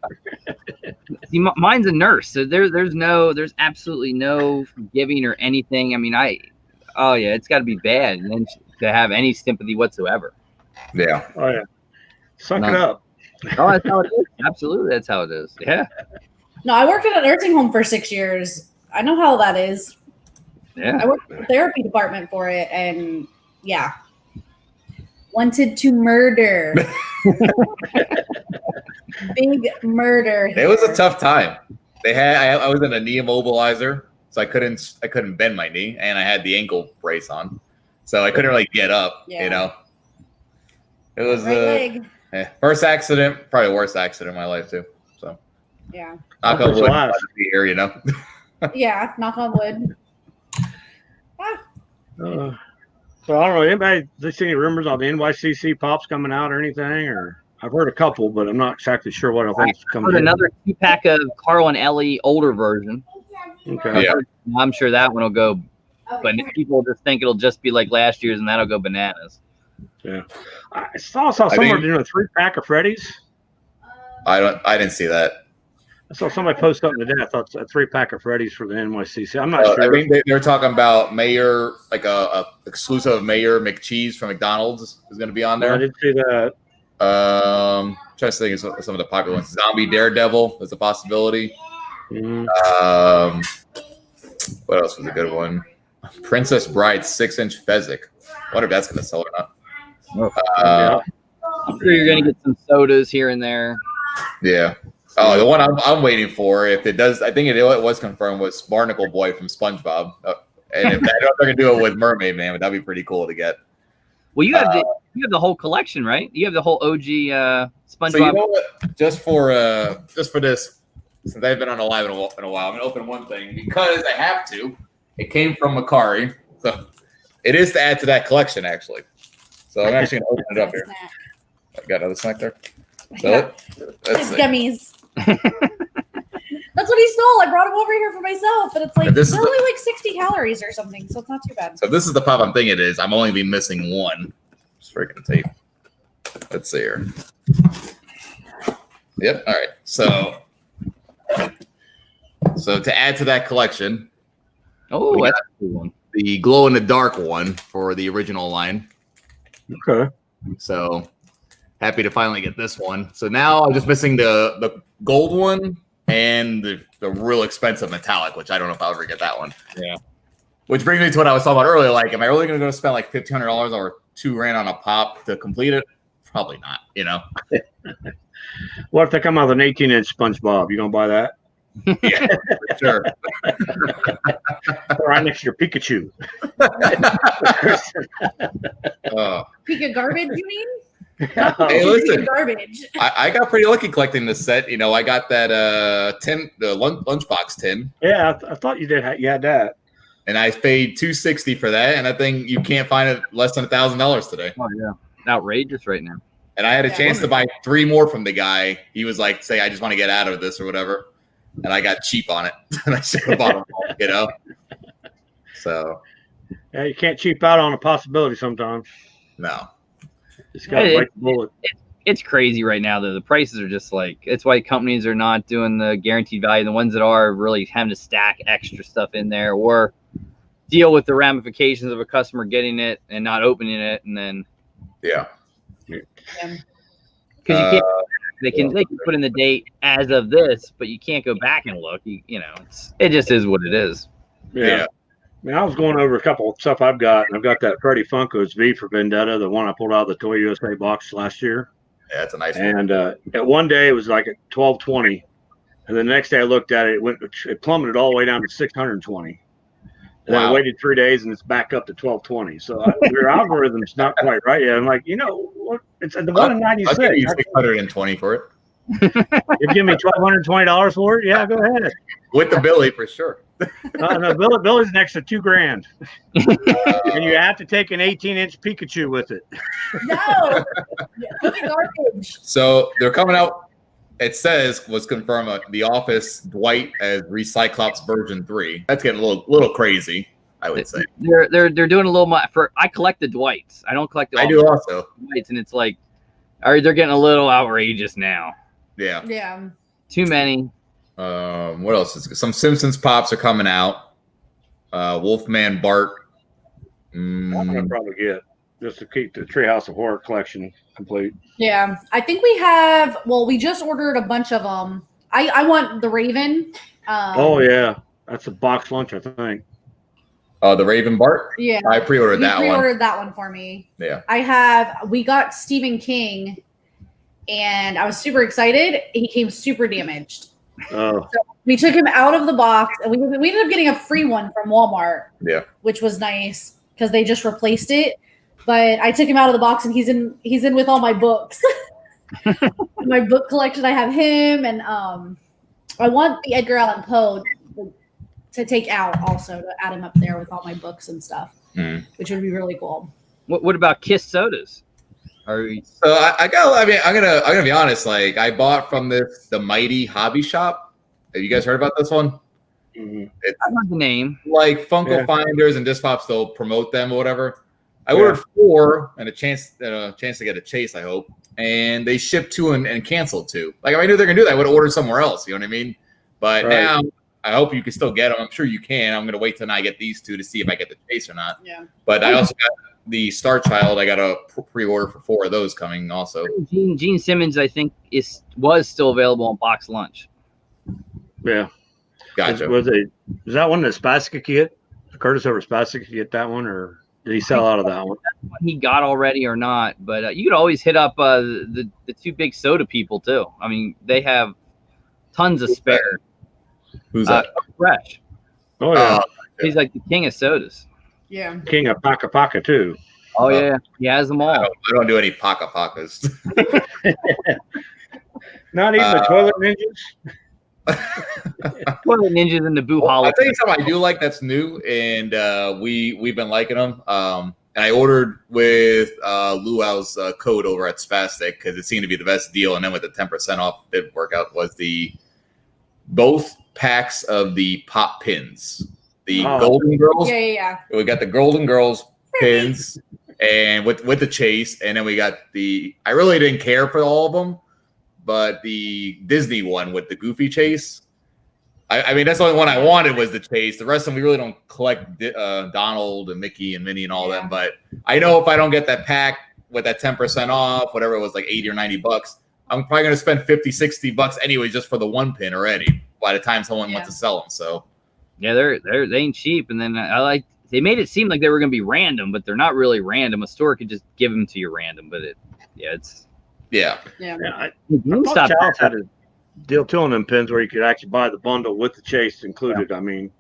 See, mine's a nurse, so there's absolutely no forgiving or anything. I mean, it's got to be bad, and then to have any sympathy whatsoever. Yeah. Oh yeah. Suck it up. Oh, that's how it is. Absolutely, that's how it is. Yeah. No, I worked at a nursing home for 6 years. I know how that is. Yeah. I worked in the therapy department for it, and wanted to murder. Big murder. It was a tough time. I was in a knee immobilizer, so I couldn't bend my knee, and I had the ankle brace on, so I couldn't really get up. Yeah. It was first accident, probably the worst accident in my life too. So knock on wood here, Yeah, knock on wood. So I don't know. Anybody see any rumors on the NYCC pops coming out or anything? Or I've heard a couple, but I'm not exactly sure what I think is coming. Another 2-pack of Carl and Ellie older version. Okay. Yeah. I'm sure that one will go, but people just think it'll just be like last year's, and that'll go bananas. Yeah. I saw somewhere doing a 3-pack of Freddy's. I didn't see that. I saw somebody post something today. I thought a 3-pack of Freddy's for the NYCC. I'm not sure. I think they were talking about Mayor, like a exclusive Mayor McCheese from McDonald's is going to be on there. I did see that. Trying to think of some of the popular ones. Zombie Daredevil is a possibility. Mm-hmm. What else was a good one? Princess Bride 6-inch Fezzik. I wonder if that's gonna sell or not. I'm sure you're gonna get some sodas here and there. Yeah. Oh, the one I'm waiting for, if it does, I think it was confirmed, was Barnacle Boy from SpongeBob. And if they're gonna do it with Mermaid Man, that'd be pretty cool to get. Well, you have the whole collection, right? You have the whole OG SpongeBob. So you know what? Just for this, since I've been on a live in a while, I'm gonna open one thing because I have to. It came from Macari, so it is to add to that collection, actually. So I'm actually gonna open it up here. I got another snack there. So it's gummies. That's what he stole. I brought him over here for myself, but it's like they're only like 60 calories or something, so it's not too bad. So this is the pop I'm thinking it is. I'm only be missing one. Just freaking tape. Let's see here. Yep. All right. So to add to that collection, that's a cool one. The glow in the dark one for the original line. Okay. So happy to finally get this one. So now I'm just missing the gold one and the real expensive metallic, which I don't know if I'll ever get that one. Yeah. Which brings me to what I was talking about earlier. Like, am I really going to go spend like $1,500 or $2,000 on a pop to complete it? Probably not. You know. What if they come out with an 18-inch SpongeBob? You gonna buy that? Yeah, for sure. Right next to your Pikachu. Pika garbage, you mean? Hey, listen, garbage. I got pretty lucky collecting this set. You know, I got that tin, the lunchbox tin. Yeah, I thought you did. You had that. And I paid $260 for that, and I think you can't find it less than $1,000 today. Oh yeah, outrageous right now. And I had a chance to buy 3 more from the guy. He was like, "Say, I just want to get out of this or whatever," and I got cheap on it, and I should have bought them all, you know. So, yeah, you can't cheap out on a possibility sometimes. No. Just got to bite the bullet. It's crazy right now, though. The prices are just like, it's why companies are not doing the guaranteed value. The ones that are really having to stack extra stuff in there or deal with the ramifications of a customer getting it and not opening it. And then, yeah. Because you can't, they can put in the date as of this, but you can't go back and look. You know, it just is what it is. Yeah. I mean, I was going over a couple of stuff I've got, and I've got that Freddy Funko's V for Vendetta, the one I pulled out of the Toy USA box last year. Yeah, that's a nice one. And at one day it was like at $1,220, and then the next day I looked at it, it plummeted all the way down to $620. And then I waited 3 days, and it's back up to $1,220. So your algorithm's not quite right yet. I'm like, you know, what? It's the one in '96. I'll give you $620 for it. You give me $1,220 for it? Yeah, go ahead. With the Billy for sure. No, Billy's next to $2,000, and you have to take an 18-inch Pikachu with it. No, garbage. So they're coming out. It says was confirmed The Office Dwight as Recyclops version 3. That's getting a little crazy, I would say. They're doing a little more for. I collect the Dwights. I don't collect the. I do also Dwights, and it's like, they're getting a little outrageous now. Yeah. Yeah. Too many. What else? Some Simpsons pops are coming out. Wolfman Bart. I'm gonna probably get just to keep the Treehouse of Horror collection complete. Yeah, I think we have. Well, we just ordered a bunch of them. I want the Raven. Oh yeah, that's a box lunch, I think. Oh, the Raven Bart. Yeah, I pre-ordered that one. Pre-ordered that one for me. Yeah, we got Stephen King, and I was super excited. He came super damaged. Oh. So we took him out of the box, and we ended up getting a free one from Walmart. Yeah, which was nice because they just replaced it. But I took him out of the box, and he's in with all my books. My book collection. I have him, and I want the Edgar Allan Poe to take out also to add him up there with all my books and stuff, which would be really cool. What about Kiss sodas? So I'm gonna be honest. Like, I bought from the Mighty Hobby Shop. Have you guys heard about this one? Mm-hmm. I know the name. Like Funko Finders and Disc Pops, they'll promote them or whatever. I ordered 4 and a chance to get a chase, I hope. And they shipped 2 and canceled 2. Like, if I knew they're gonna do that, I would have ordered somewhere else. You know what I mean? But now I hope you can still get them. I'm sure you can. I'm gonna wait till I get these 2 to see if I get the chase or not. Yeah. But I also got the Star Child. I got a pre-order for 4 of those coming also. Gene Simmons, I think, was still available on box lunch. Yeah. Gotcha. Is that one that Spastic could get? Curtis over Spastic could get that one, or did he sell out of that one? He got already or not, but you could always hit up the two big soda people too. I mean, they have tons of spare. Who's that? Fresh. Oh yeah, he's like the king of sodas. Yeah, king of Paca too. Oh yeah, he has them all. I don't do any Pacas. Not even the Toilet Ninjas. Toilet Ninjas and the Boo Hollow. I'll tell you something I do like that's new, and we've been liking them. And I ordered with Luau's code over at Spastic because it seemed to be the best deal, and then with the 10% off didn't work out. Was both packs of the pop pins, the Golden Girls. Yeah. We got the Golden Girls pins, and with the chase, and then we got I really didn't care for all of them, but the Disney one with the Goofy chase. I mean, that's the only one I wanted was the chase. The rest of them, we really don't collect Donald and Mickey and Minnie and all them. But I know if I don't get that pack with that 10% off, whatever it was, like $80 or $90, I'm probably going to spend $50-$60 anyways just for the one pin already by the time someone wants to sell them. So yeah, they ain't cheap. And then they made it seem like they were going to be random, but they're not really random. A store could just give them to you random, but it's GameStop had a deal too on them pins where you could actually buy the bundle with the chase included. I mean,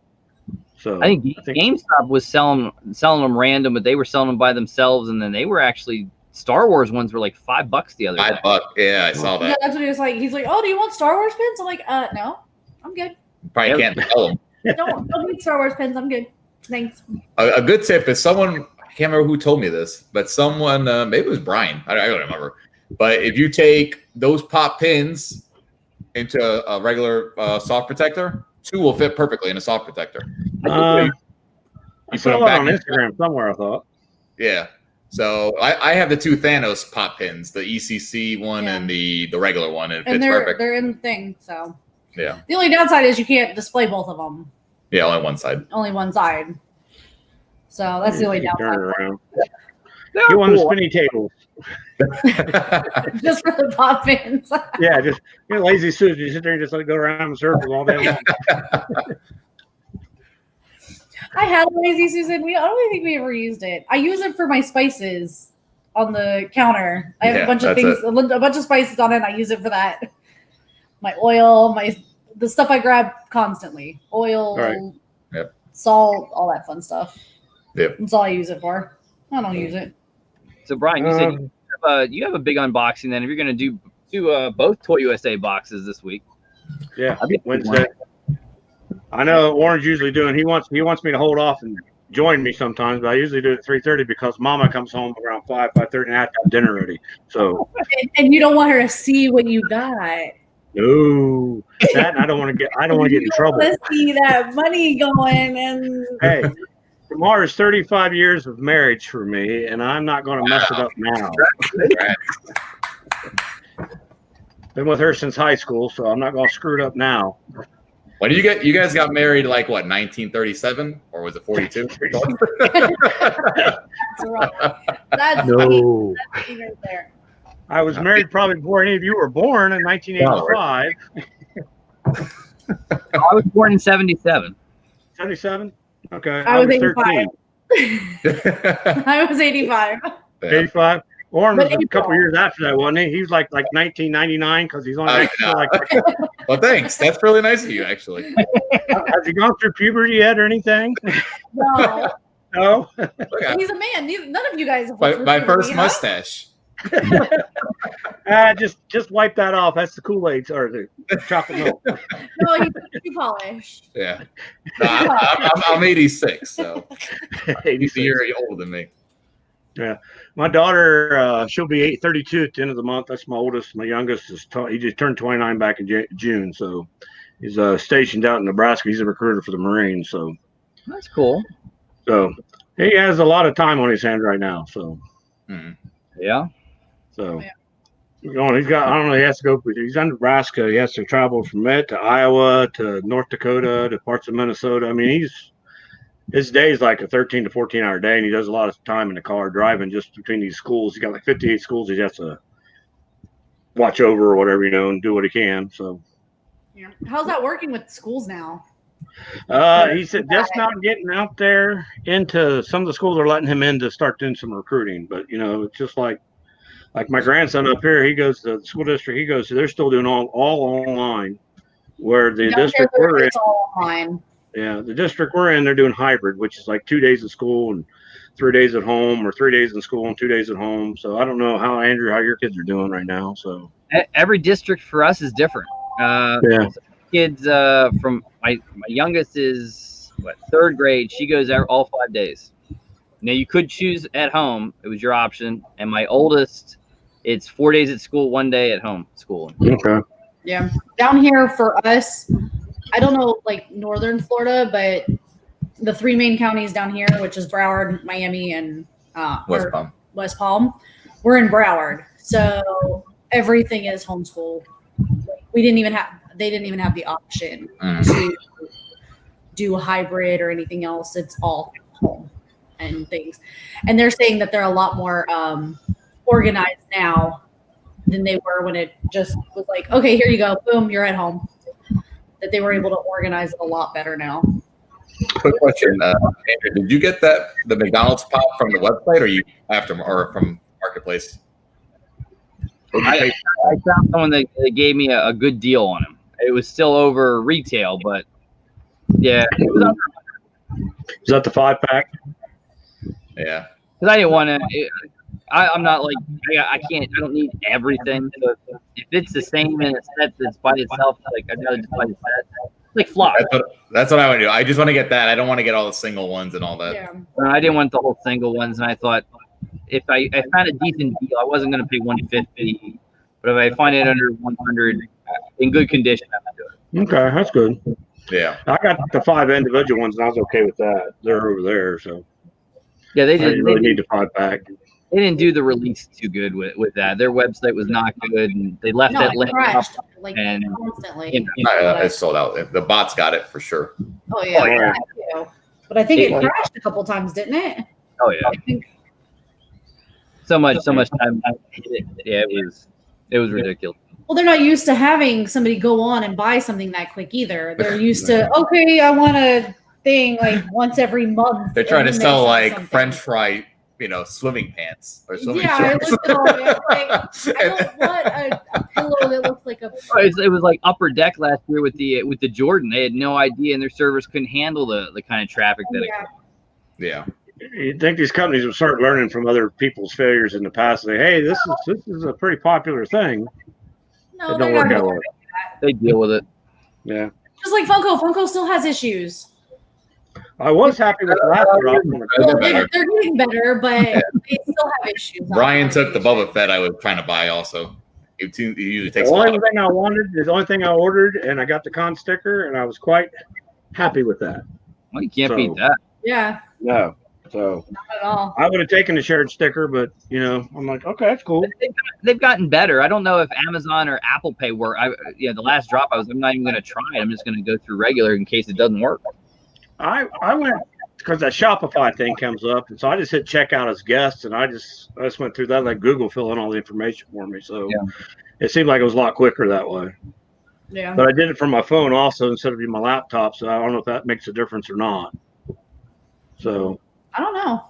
so I think GameStop was selling them random, but they were selling them by themselves, and then they were actually Star Wars ones were like $5 the other day. $5, yeah, I saw that. Yeah, that's what he was like. He's like, "Oh, do you want Star Wars pins?" I'm like, no, I'm good. Probably can't sell them. Don't need Star Wars pins. I'm good. Thanks. A good tip is someone, I can't remember who told me this, but someone, maybe it was Brian. I don't remember. But if you take those pop pins into a regular soft protector, 2 will fit perfectly in a soft protector. I saw that on Instagram somewhere, I thought. Yeah. So I have the 2 Thanos pop pins, the ECC one and the regular one. And it fits perfect. They're in the thing, so. Yeah. The only downside is you can't display both of them. Yeah, only one side. Only one side. So that's the only downside. Turn it around. Get one of the spinny tables. Just for the pop pins. Yeah, just lazy Susan. You sit there and just let it go around in circles all day long. I had a lazy Susan. I don't think we ever used it. I use it for my spices on the counter. I have a bunch of things, a bunch of spices on it, and I use it for that. My oil, the stuff I grab constantly. Oil, salt, all that fun stuff. Yep. That's all I use it for. I don't use it. So Brian, you said you have a big unboxing then if you're going to do both Toy USA boxes this week. Yeah, Wednesday. I know Warren's usually doing. He wants me to hold off and join me sometimes, but I usually do it at 3:30 because Mama comes home around 5:30 and I have to have dinner ready. So and you don't want her to see what you got. No, that I don't want to get. I don't want to get in trouble. Let's see that money going and. Hey, tomorrow's 35 years of marriage for me, and I'm not going to mess it up now. Been with her since high school, so I'm not going to screw it up now. When you guys got married, like what, 1937, or was it 42? That's no. That's right there. I was married probably before any of you were born in 1985. I was born in 77. 77? Okay. I was 13. 85. I was 85. 85? Warren was a couple years after that, wasn't he? He was like 1999 because he's on Well, thanks. That's really nice of you, actually. Has he gone through puberty yet or anything? No. No? He's a man. None of you guys have my first mustache. Just wipe that off. That's the Kool-Aid or the chocolate milk. No, he's too polished. Yeah. No, I'm 86, so he's a year older than me. Yeah. My daughter, she'll be 32 at the end of the month. That's my oldest. My youngest he just turned 29 back in June. So he's stationed out in Nebraska. He's a recruiter for the Marines. So that's cool. So he has a lot of time on his hands right now. So yeah. So he's got. I don't know. He has to go. He's in Nebraska. He has to travel from it to Iowa to North Dakota to parts of Minnesota. I mean, his day is like a 13 to 14 hour day, and he does a lot of time in the car driving just between these schools. He's got like 58 schools he has to watch over or whatever, and do what he can. So, yeah. How's that working with schools now? He said just not getting out there into some of the schools are letting him in to start doing some recruiting, but it's just like my grandson up here. He goes to the school district he goes to. They're still doing all online. Where the district we're in, it's all online. Yeah, the district we're in, they're doing hybrid, which is like 2 days of school and 3 days at home, or 3 days in school and 2 days at home. So I don't know how your kids are doing right now. So every district for us is different. Yeah. Kids from my youngest is third grade. She goes there all 5 days. Now you could choose at home; it was your option. And my oldest, it's 4 days at school, 1 day at home school. Okay. Yeah, down here for us, I don't know like northern Florida, but the 3 main counties down here, which is Broward, Miami, and West Palm, we're in Broward, so everything is homeschool. They didn't even have the option to do a hybrid or anything else. It's all home and things, and they're saying that they're a lot more organized now than they were when it just was like, okay, here you go, boom, you're at home. That they were able to organize it a lot better now. Quick question, Andrew, did you get the McDonald's pop from the website, or from Marketplace? I found someone that gave me a good deal on him. It was still over retail, but yeah, it was under. Is that the 5-pack? Yeah, because I didn't want to. I'm not like I can't. I don't need everything. So if it's the same in a set that's by itself, like I'd rather just buy the set. Like flop. That's what I want to do. I just want to get that. I don't want to get all the single ones and all that. Yeah. I didn't want the whole single ones, and I thought if I found a decent deal, I wasn't going to pay $150. But if I find it under $100 in good condition, I'm gonna do it. Okay, that's good. Yeah, I got the 5 individual ones, and I was okay with that. They're over there, so yeah, they didn't really need the 5-pack. They didn't do the release too good with that. Their website was not good, and they left that link up. And constantly. It's sold out. The bots got it for sure. Oh yeah. But I think it crashed a couple times, didn't it? Oh yeah. I think so much time. Yeah, it was ridiculous. Well, they're not used to having somebody go on and buy something that quick either. They're used to, okay, I want a thing like once every month. They're trying to sell like French fry, swimming pants or swimming shorts. I looked at all of it. Like, I don't want a pillow that looks like a. It was like Upper Deck last year with the Jordan. They had no idea, and their servers couldn't handle the kind of traffic that. Yeah. You'd think these companies would start learning from other people's failures in the past. Say, hey, this is a pretty popular thing. No, it don't work out well. They deal with it. Yeah. Just like Funko. Funko still has issues. I was happy with the last drop. Well, they're getting better, but they still have issues. Brian took the Boba Fett I was trying to buy also. He usually takes the only thing I wanted, the only thing I ordered, and I got the con sticker, and I was quite happy with that. Well, you can't beat that. Yeah. No. So not at all. I would have taken the shared sticker, but I'm like, okay, that's cool. They've gotten better. I don't know if Amazon or Apple Pay work. The last drop I'm not even going to try it. I'm just going to go through regular in case it doesn't work. I went because that Shopify thing comes up, and so I just hit checkout as guests, and I just went through that, like Google fill in all the information for me. So it seemed like it was a lot quicker that way. Yeah. But I did it from my phone also instead of my laptop, so I don't know if that makes a difference or not. So I don't know.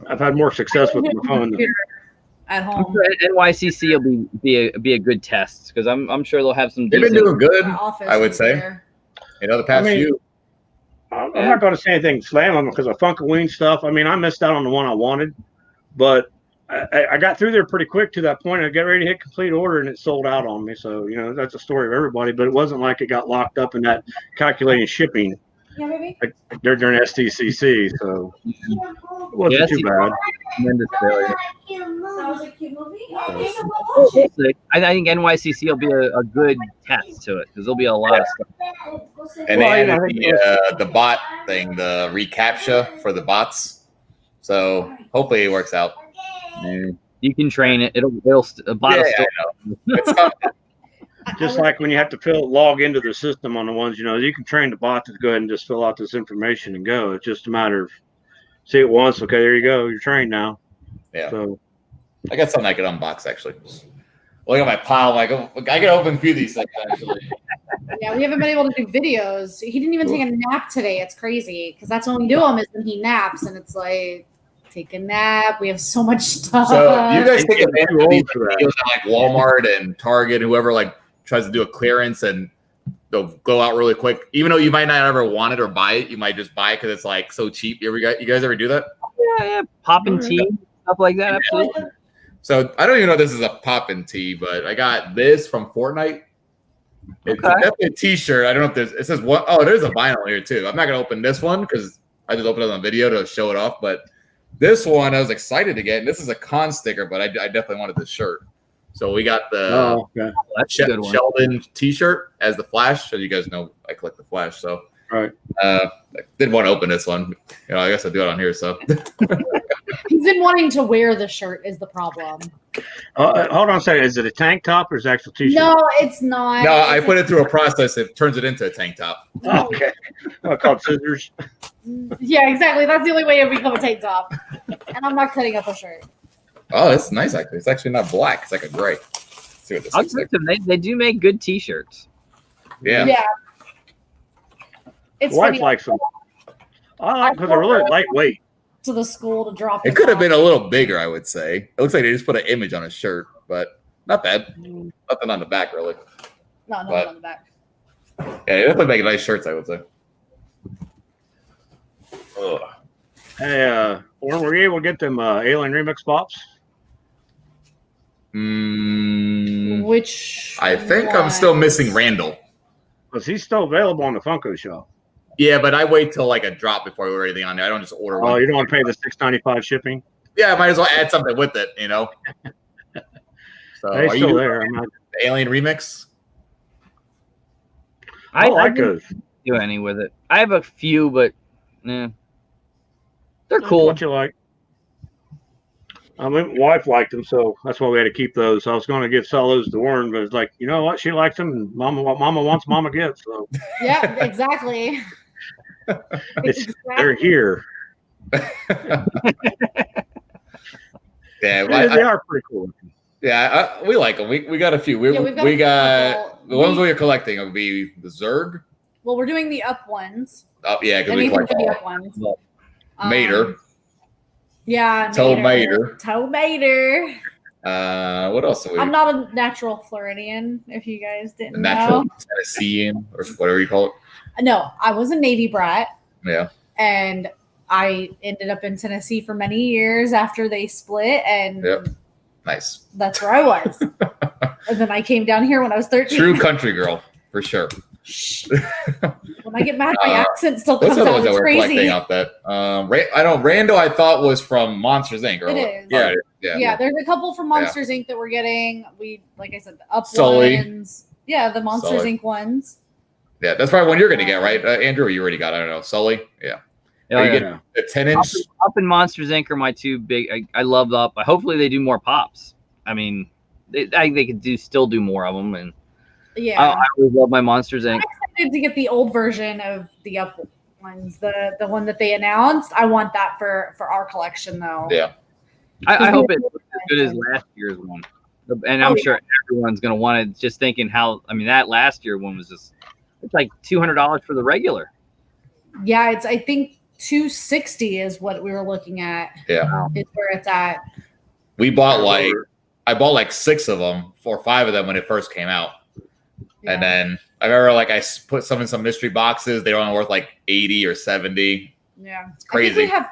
I've had more success with my phone at home. NYCC will be a good test because I'm sure they'll have some. They've been doing good, I would say. The past few. I'm not going to say anything slam them because of Funkoween stuff. I missed out on the one I wanted, but I got through there pretty quick to that point. I got ready to hit complete order, and it sold out on me. So that's a story of everybody. But it wasn't like it got locked up in that calculating shipping. Yeah, maybe. They're during STCC, so it wasn't too bad. Tremendous failure. That was a cute movie. I think NYCC will be a good test to it because there'll be a lot of stuff. And they added the bot thing, the reCAPTCHA for the bots. So hopefully it works out. You can train it. It'll bot. Yeah, I know. It's tough. Just like when you have to log into the system on the ones, you can train the bot to go ahead and just fill out this information and go. It's just a matter of see it once. Okay, there you go. You're trained now. Yeah. So I got something I could unbox actually. Look at my pile. I can open a few of these things actually. Yeah, we haven't been able to do videos. He didn't even take a nap today. It's crazy because that's when we do them is when he naps, and it's like take a nap. We have so much stuff. So you guys take advantage of these for that. deals at like Walmart and Target, whoever like tries to do a clearance and they'll go out really quick. Even though you might not ever want it or buy it, you might just buy it because it's like so cheap. You guys ever do that? Yeah, popping tea, stuff like that. Absolutely. So I don't even know if this is a poppin' tee, but I got this from Fortnite. It's definitely a T-shirt. I don't know if there's. It says what? Oh, there's a vinyl here too. I'm not gonna open this one because I just opened it on video to show it off. But this one I was excited to get, and this is a con sticker. But I definitely wanted this shirt. So we got the that's a good one. Sheldon T-shirt as the Flash. So you guys know I collect the Flash. So Right. I didn't want to open this one. You know, I guess I'll do it on here. So He's been wanting to wear the shirt is the problem. Hold on a second. Is it a tank top or is it actual T-shirt? No, it's not. no, I put it through a process. It turns it into a tank top. Okay. Called scissors. Yeah, exactly. That's the only way it become a tank top. And I'm not cutting up a shirt. Oh, it's nice actually. It's actually not black. It's like a gray. Let's see what this looks like. They do make good T-shirts. Yeah. Yeah. It's Wife funny. likes them. I like because they're really lightweight. To the school to drop It could have been a little bigger, I would say. It looks like they just put an image on a shirt, but not bad. Nothing on the back, really. No, no, but- on the back. Yeah, they definitely make nice shirts, I would say. Ugh. Hey, Warren, were you able to get them Alien Remix Pops? Which I think I'm still missing Randall. Because he's still available on the Funko Shop. Yeah, but I wait till like a drop before I order anything on there. I don't just order one. Oh, you don't want to pay the $6.95 shipping? Yeah, I might as well add something with it, you know? So, They're are still you there. I'm not, the Alien Remix? I like didn't those. do any with it. I have a few, but they're cool. What you like? I mean, wife liked them, so that's why we had to keep those. I was going to sell those to Warren, but it's like, you know what? She likes them, and what Mama wants, Mama gets. So Yeah, exactly. they're here. Yeah, They are pretty cool. yeah, we like them. We got a few. Yeah, we've got we a got couple. the ones we're collecting will be the Zerg. Well, we're doing the up ones. Oh yeah, because we Anything collect for the all. up ones. Mater. Yeah, Toe Mater. Toe Mater. What else do we? I'm not a natural Floridian, if you guys didn't Natural know. Tennessean or whatever you call it. No, I was a Navy brat, Yeah. and I ended up in Tennessee for many years after they split, and Yep. Nice. that's where I was. And then I came down here when I was 13. True country girl for sure. Shh. When I get mad, my accent still What's comes the out. ones that It's we're collecting crazy. off that? I know Randall. I thought was from Monsters Inc. Or It what? is. Yeah. Yeah. Yeah, there's a couple from Monsters Inc. that we're getting. We, like I said, the up Sully. ones. Yeah, the Monsters Sully. Inc. ones. Yeah, that's probably one you're gonna get, right, Andrew? Or you already got? I don't know. Sully. Yeah. Yeah, Are you yeah. getting the 10-inch? Up and Monsters Inc. are my two big. I love Up. Hopefully they do more pops. I mean, I think they could still do more of them. And Yeah. I always love my Monsters Inc. I'm excited to get the old version of the up ones, the one that they announced. I want that for our collection, though. Yeah. I hope it's as good as last year's one. And I'm sure everyone's going to want it. Just thinking how, I mean, that last year one was just, it's like $200 for the regular. Yeah, it's, I think $260 is what we were looking at. Yeah. Is where it's at. We bought I bought like 6 of them, 4 or 5 of them when it first came out. Yeah. And then I remember like I put some in some mystery boxes. They were only worth like 80 or 70. Yeah, It's crazy. I think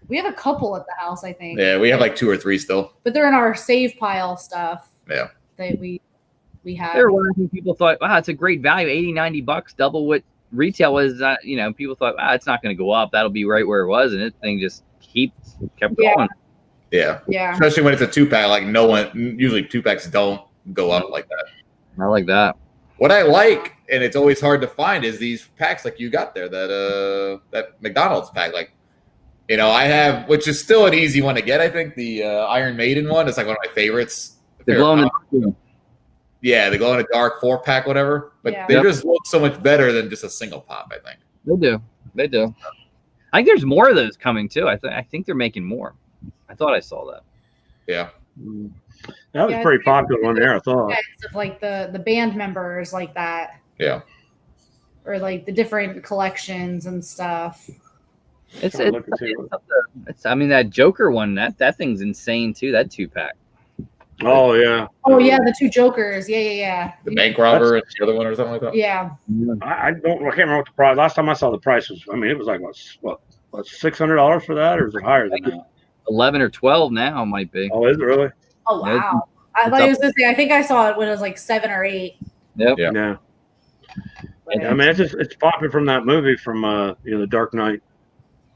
we have a couple at the house, I think. Yeah, we have like 2 or 3 still. But they're in our save pile stuff. Yeah. That we have. There were one people thought, wow, it's a great value, $80-$90, double what retail was. People thought, wow, it's not going to go up. That'll be right where it was. And this thing just kept going. Yeah. Yeah. Especially when it's a 2-pack. Like usually 2-packs don't go up like that. I like that. What I like, and it's always hard to find, is these packs like you got there, that McDonald's pack. Like, I have, which is still an easy one to get. I think the Iron Maiden one is like one of my favorites. The glow in the Yeah, the glow in the dark 4-pack, whatever. But Yeah. they just look so much better than just a single pop, I think. They do. I think there's more of those coming too. I think they're making more. I thought I saw that. Yeah. That was pretty popular one there, I thought. Of like the band members like that. Yeah. Or like the different collections and stuff. I mean, that Joker one, that thing's insane too. That 2-pack. Oh yeah. Oh yeah, the 2 Jokers. Yeah. The bank robber and the other one or something like that. Yeah. I can't remember what the price. Last time I saw the price was. I mean, it was like what $600 for that, or is it higher than that? 11 or 12 now might be. Oh, is it really? Oh wow. I thought I was gonna say. I think I saw it when it was like 7 or 8. Yep. Yeah. I mean, it's popular from that movie from The Dark Knight.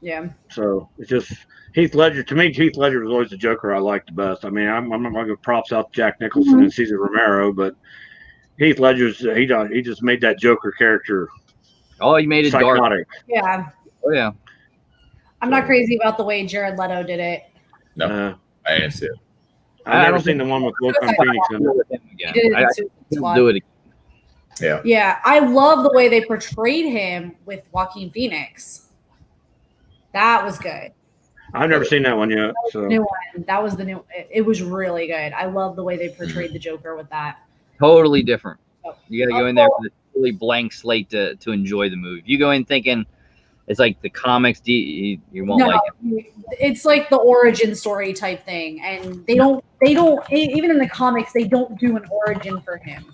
Yeah. So it's just Heath Ledger. To me, Heath Ledger was always the Joker I liked the best. I mean, I'm not going to give props out to Jack Nicholson and Cesar Romero, but Heath Ledger's he just made that Joker character. Oh, he made it psychotic. Dark. Yeah. Oh yeah. I'm not crazy about the way Jared Leto did it. No, I didn't see it. I've never seen the one with Joaquin Phoenix in it. He did it in Suicide Squad. Do it again. Yeah. Yeah, I love the way they portrayed him with Joaquin Phoenix. That was good. I've never seen that one yet. So New one. That was the new. It was really good. I love the way they portrayed the Joker with that. Totally different. You got to go in there with a really blank slate to enjoy the movie. If you go in thinking it's like the comics, you won't like it. It's like the origin story type thing, and they don't even in the comics they don't do an origin for him.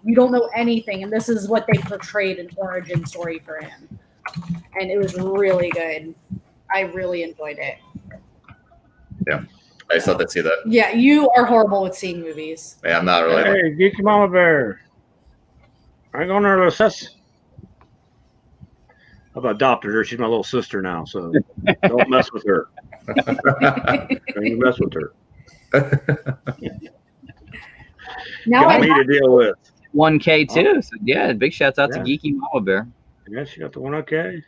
You don't know anything, and this is what they portrayed an origin story for him, and it was really good. I really enjoyed it. Yeah, I still did see that. Yeah, you are horrible with seeing movies. Yeah, I'm not really. Hey, get your mama bear. I ain't going there, little sis. I've adopted her. She's my little sister now, so don't mess with her. Don't mess with her. Now Got me to deal with. 1K too. So yeah, big shouts out to Geeky Mama Bear. Yeah, she got the 1 okay.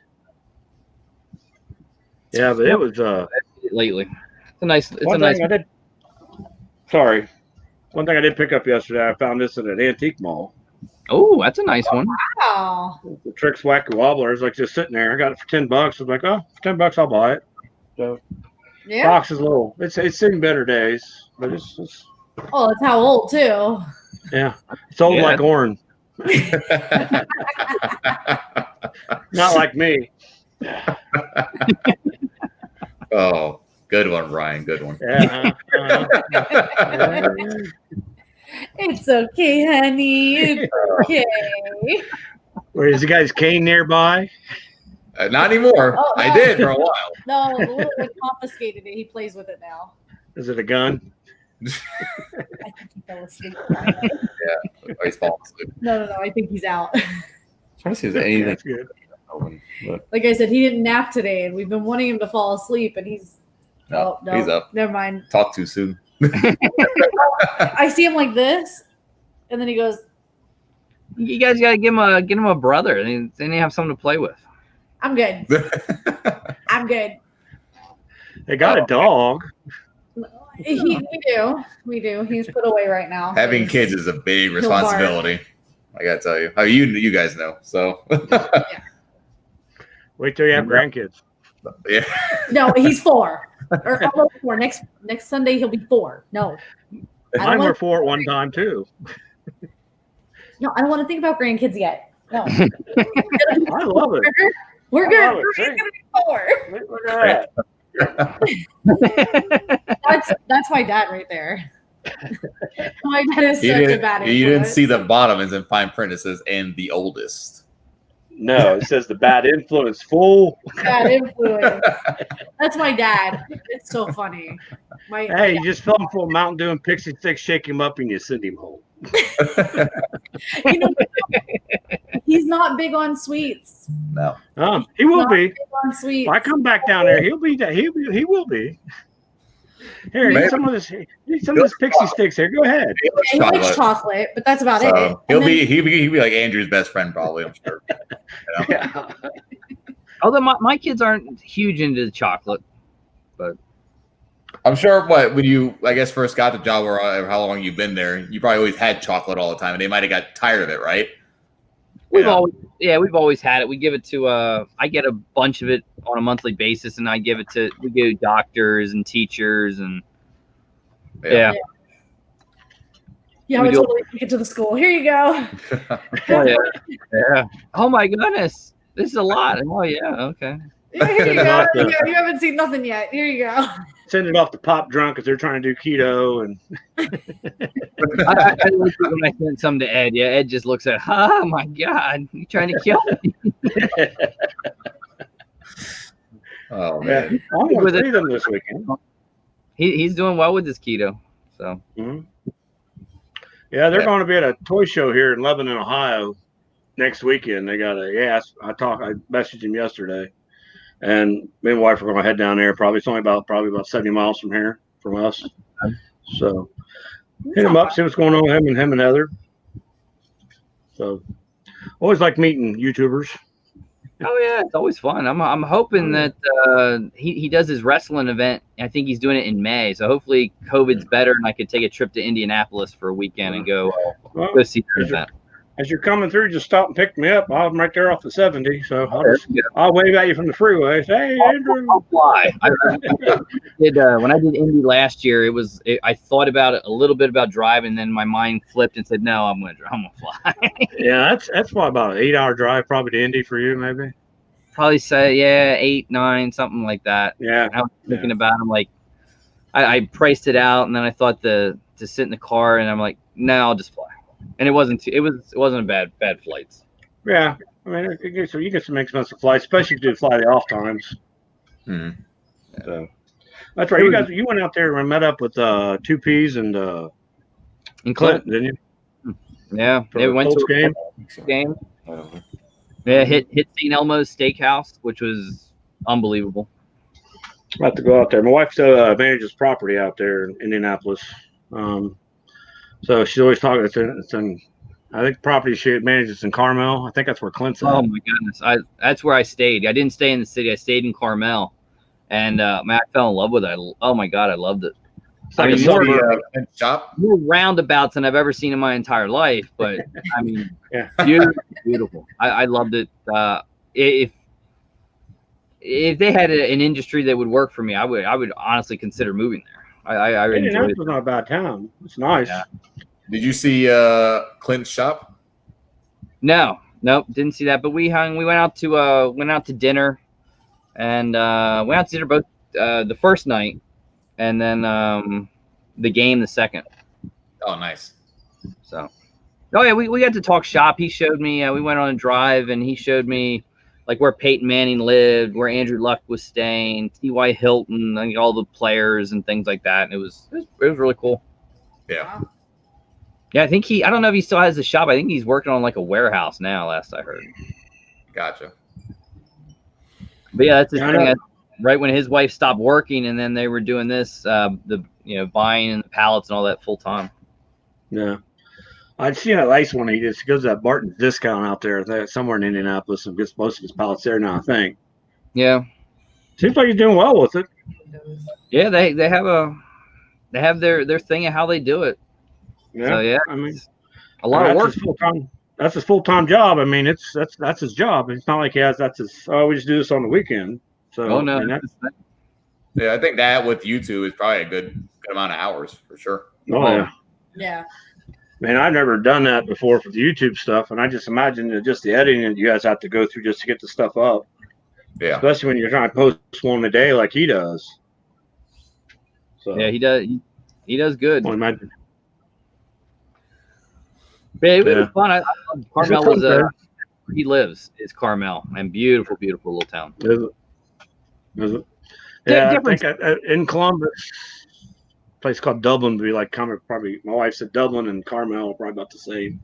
Yeah, but it was lately. It's a nice. Sorry. One thing I did pick up yesterday, I found this at an antique mall. Oh, that's a nice one. Wow. The Tricks Wacky Wobbler is like just sitting there. I got it for $10. I was like, oh, for $10 I'll buy it. So Yeah. box is low. It's seen better days, but it's Oh, it's how old too. yeah. It's old like Orin. Not like me. Oh, good one, Ryan. Good one. Yeah. It's okay, honey. It's okay. Where is the guy's cane nearby? Not anymore. Oh, no. I did for a while. No, the little boy confiscated it. He plays with it now. Is it a gun? I think he fell asleep. Yeah, he's falling asleep. No. I think he's out. Trying to see if there's anything. That's good. Like I said, he didn't nap today, and we've been wanting him to fall asleep, and he's No, he's up. Never mind. Talk too soon. I see him like this, and then he goes. You guys gotta give him a brother. Then you have something to play with. I'm good. I'm good. They got a dog. We do. He's put away right now. Having kids is a big responsibility. I gotta tell you. How you guys know. So Wait till you have grandkids. yeah. No, he's 4. Or almost 4. Next Sunday he'll be 4. No. Mine were 4 at one time too. No, I don't want to think about grandkids yet. No. I love it. We're good. He's gonna be 4. Look at that. That's my dad right there. My dad is such a bad influence. You didn't see the bottom is in fine print. It says and the oldest. No, it says the bad influence, fool. Bad influence. That's my dad. It's so funny. Hey, you just fill him full of Mountain Dew and Pixie Sticks, shake him up, and you send him home. You know, he's not big on sweets. No. He will be. Big on sweets. If I come back down there, he'll be. He will be. Here, eat some of this. Eat some of this Pixie Sticks. Here, go ahead. He likes chocolate, but that's about it. He'll be like Andrew's best friend, probably. I'm sure. You know? Yeah. Although my kids aren't huge into the chocolate, but I'm sure when you, I guess, first got the job or how long you've been there, you probably always had chocolate all the time, and they might have got tired of it, right? we've always had it. We give it to I get a bunch of it on a monthly basis, and we give doctors and teachers and yeah. Yeah, I would totally take it to the school. Here you go. Oh, yeah. Oh my goodness, this is a lot. Oh yeah, okay. Yeah, here you go. Yeah, you haven't seen nothing yet. Here you go. Send it off to Pop Drunk because they're trying to do keto. And I looked at when I sent some to Ed. Yeah, Ed just looks at, oh my God, you trying to kill me? Oh man, I'm going to see them this weekend. He's doing well with this keto. So yeah, they're going to be at a toy show here in Lebanon, Ohio next weekend. They got I messaged him yesterday. And me and wife are going to head down there. It's only about 70 miles from here, from us. So hit him up, see what's going on with him and Heather. So always like meeting YouTubers. Oh yeah, it's always fun. I'm hoping that he does his wrestling event. I think he's doing it in May. So hopefully COVID's better and I could take a trip to Indianapolis for a weekend and go see their event. As you're coming through, just stop and pick me up. I'm right there off the 70, so I'll wave at you from the freeway. Say, hey, Andrew. I'll fly. When I did Indy last year, I thought about it a little bit about driving, then my mind flipped and said, no, I'm gonna fly. Yeah, that's probably about an 8-hour drive, probably to Indy for you, maybe. Probably say 8, 9, something like that. Yeah. I was thinking about them, like I priced it out, and then I thought to sit in the car, and I'm like, no, I'll just fly. And it wasn't a bad flights. Yeah, I mean, you get some expensive flights, especially if you fly the off times. Mm-hmm. So that's right. You went out there and met up with 2Ps and Clint, didn't you? Yeah, they went to a game. Yeah, hit St. Elmo's Steakhouse, which was unbelievable. I have to go out there. My wife still manages property out there in Indianapolis. So she's always talking. It's in I think property she manages in Carmel. I think that's where Clint's at. Oh my goodness, that's where I stayed. I didn't stay in the city. I stayed in Carmel, and man, I fell in love with it. Oh my God, I loved it. It's like more roundabouts than I've ever seen in my entire life, but I mean, yeah, beautiful. I loved it. If they had an industry that would work for me, I would honestly consider moving there. I enjoyed it. It's not a bad town. It's nice. Yeah. Did you see Clint's shop? No, didn't see that. But we went out to dinner, and went out to dinner both the first night, and then the game the second. Oh, nice. So, oh yeah, we got to talk shop. He showed me. We went on a drive, and he showed me like where Peyton Manning lived, where Andrew Luck was staying, T.Y. Hilton, like all the players and things like that. And it was really cool. Yeah. Yeah, I don't know if he still has the shop. I think he's working on like a warehouse now, last I heard. Gotcha. But yeah, that's the thing. Right when his wife stopped working, and then they were doing this, buying and the pallets and all that full time. Yeah. I'd seen that last one. He just goes to that Barton's Discount out there somewhere in Indianapolis and gets most of his pallets there now, I think. Yeah. Seems like he's doing well with it. Yeah, they have their thing of how they do it. Yeah. So yeah, I mean, a lot of work. That's his full-time job. I mean, that's his job. It's not like we just do this on the weekend. So oh no. I mean, yeah, I think that with YouTube is probably a good amount of hours for sure. Oh yeah. Yeah. Man, I've never done that before for the YouTube stuff, and I just imagine that just the editing that you guys have to go through just to get the stuff up. Yeah. Especially when you're trying to post one a day like he does. So yeah, he does. He does good. Well, imagine. Yeah, it was fun. I Carmel was where he lives is Carmel, and beautiful, beautiful little town. Is it? Yeah, I think in Columbus, a place called Dublin would be like probably. My wife said Dublin and Carmel are probably about the same.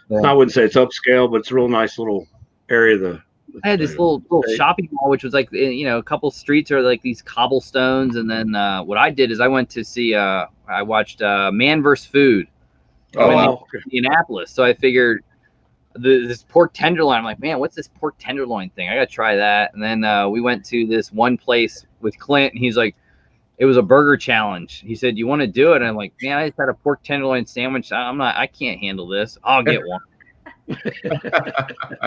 Yeah. I wouldn't say it's upscale, but it's a real nice little area. I had this little shopping mall, which was like a couple streets are like these cobblestones, and then what I did is I went to see. I watched Man vs. Food. In Indianapolis. So I figured this pork tenderloin. I'm like, man, what's this pork tenderloin thing? I gotta try that. And then we went to this one place with Clint, and he's like, it was a burger challenge. He said, you want to do it? And I'm like, man, I just had a pork tenderloin sandwich. I can't handle this. I'll get one.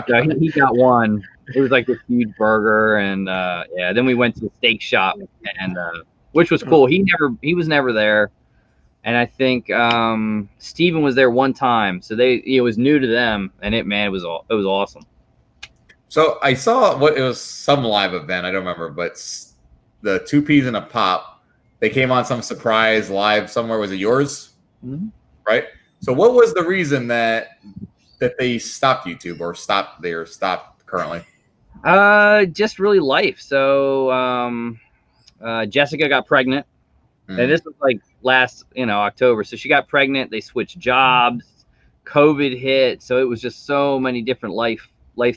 So he got one. It was like this huge burger, and then we went to the steak shop, and which was cool. He was never there. and I think Steven was there one time, so it was new to them, and it was awesome. So I saw it was some live event, I don't remember, but the 2 Peas and a Pop, they came on some surprise live somewhere. Was it yours? Mm-hmm. Right. So what was the reason that they stopped YouTube or stopped currently? Just really life. So Jessica got pregnant. And this was like last, October. So she got pregnant. They switched jobs. COVID hit. So it was just so many different life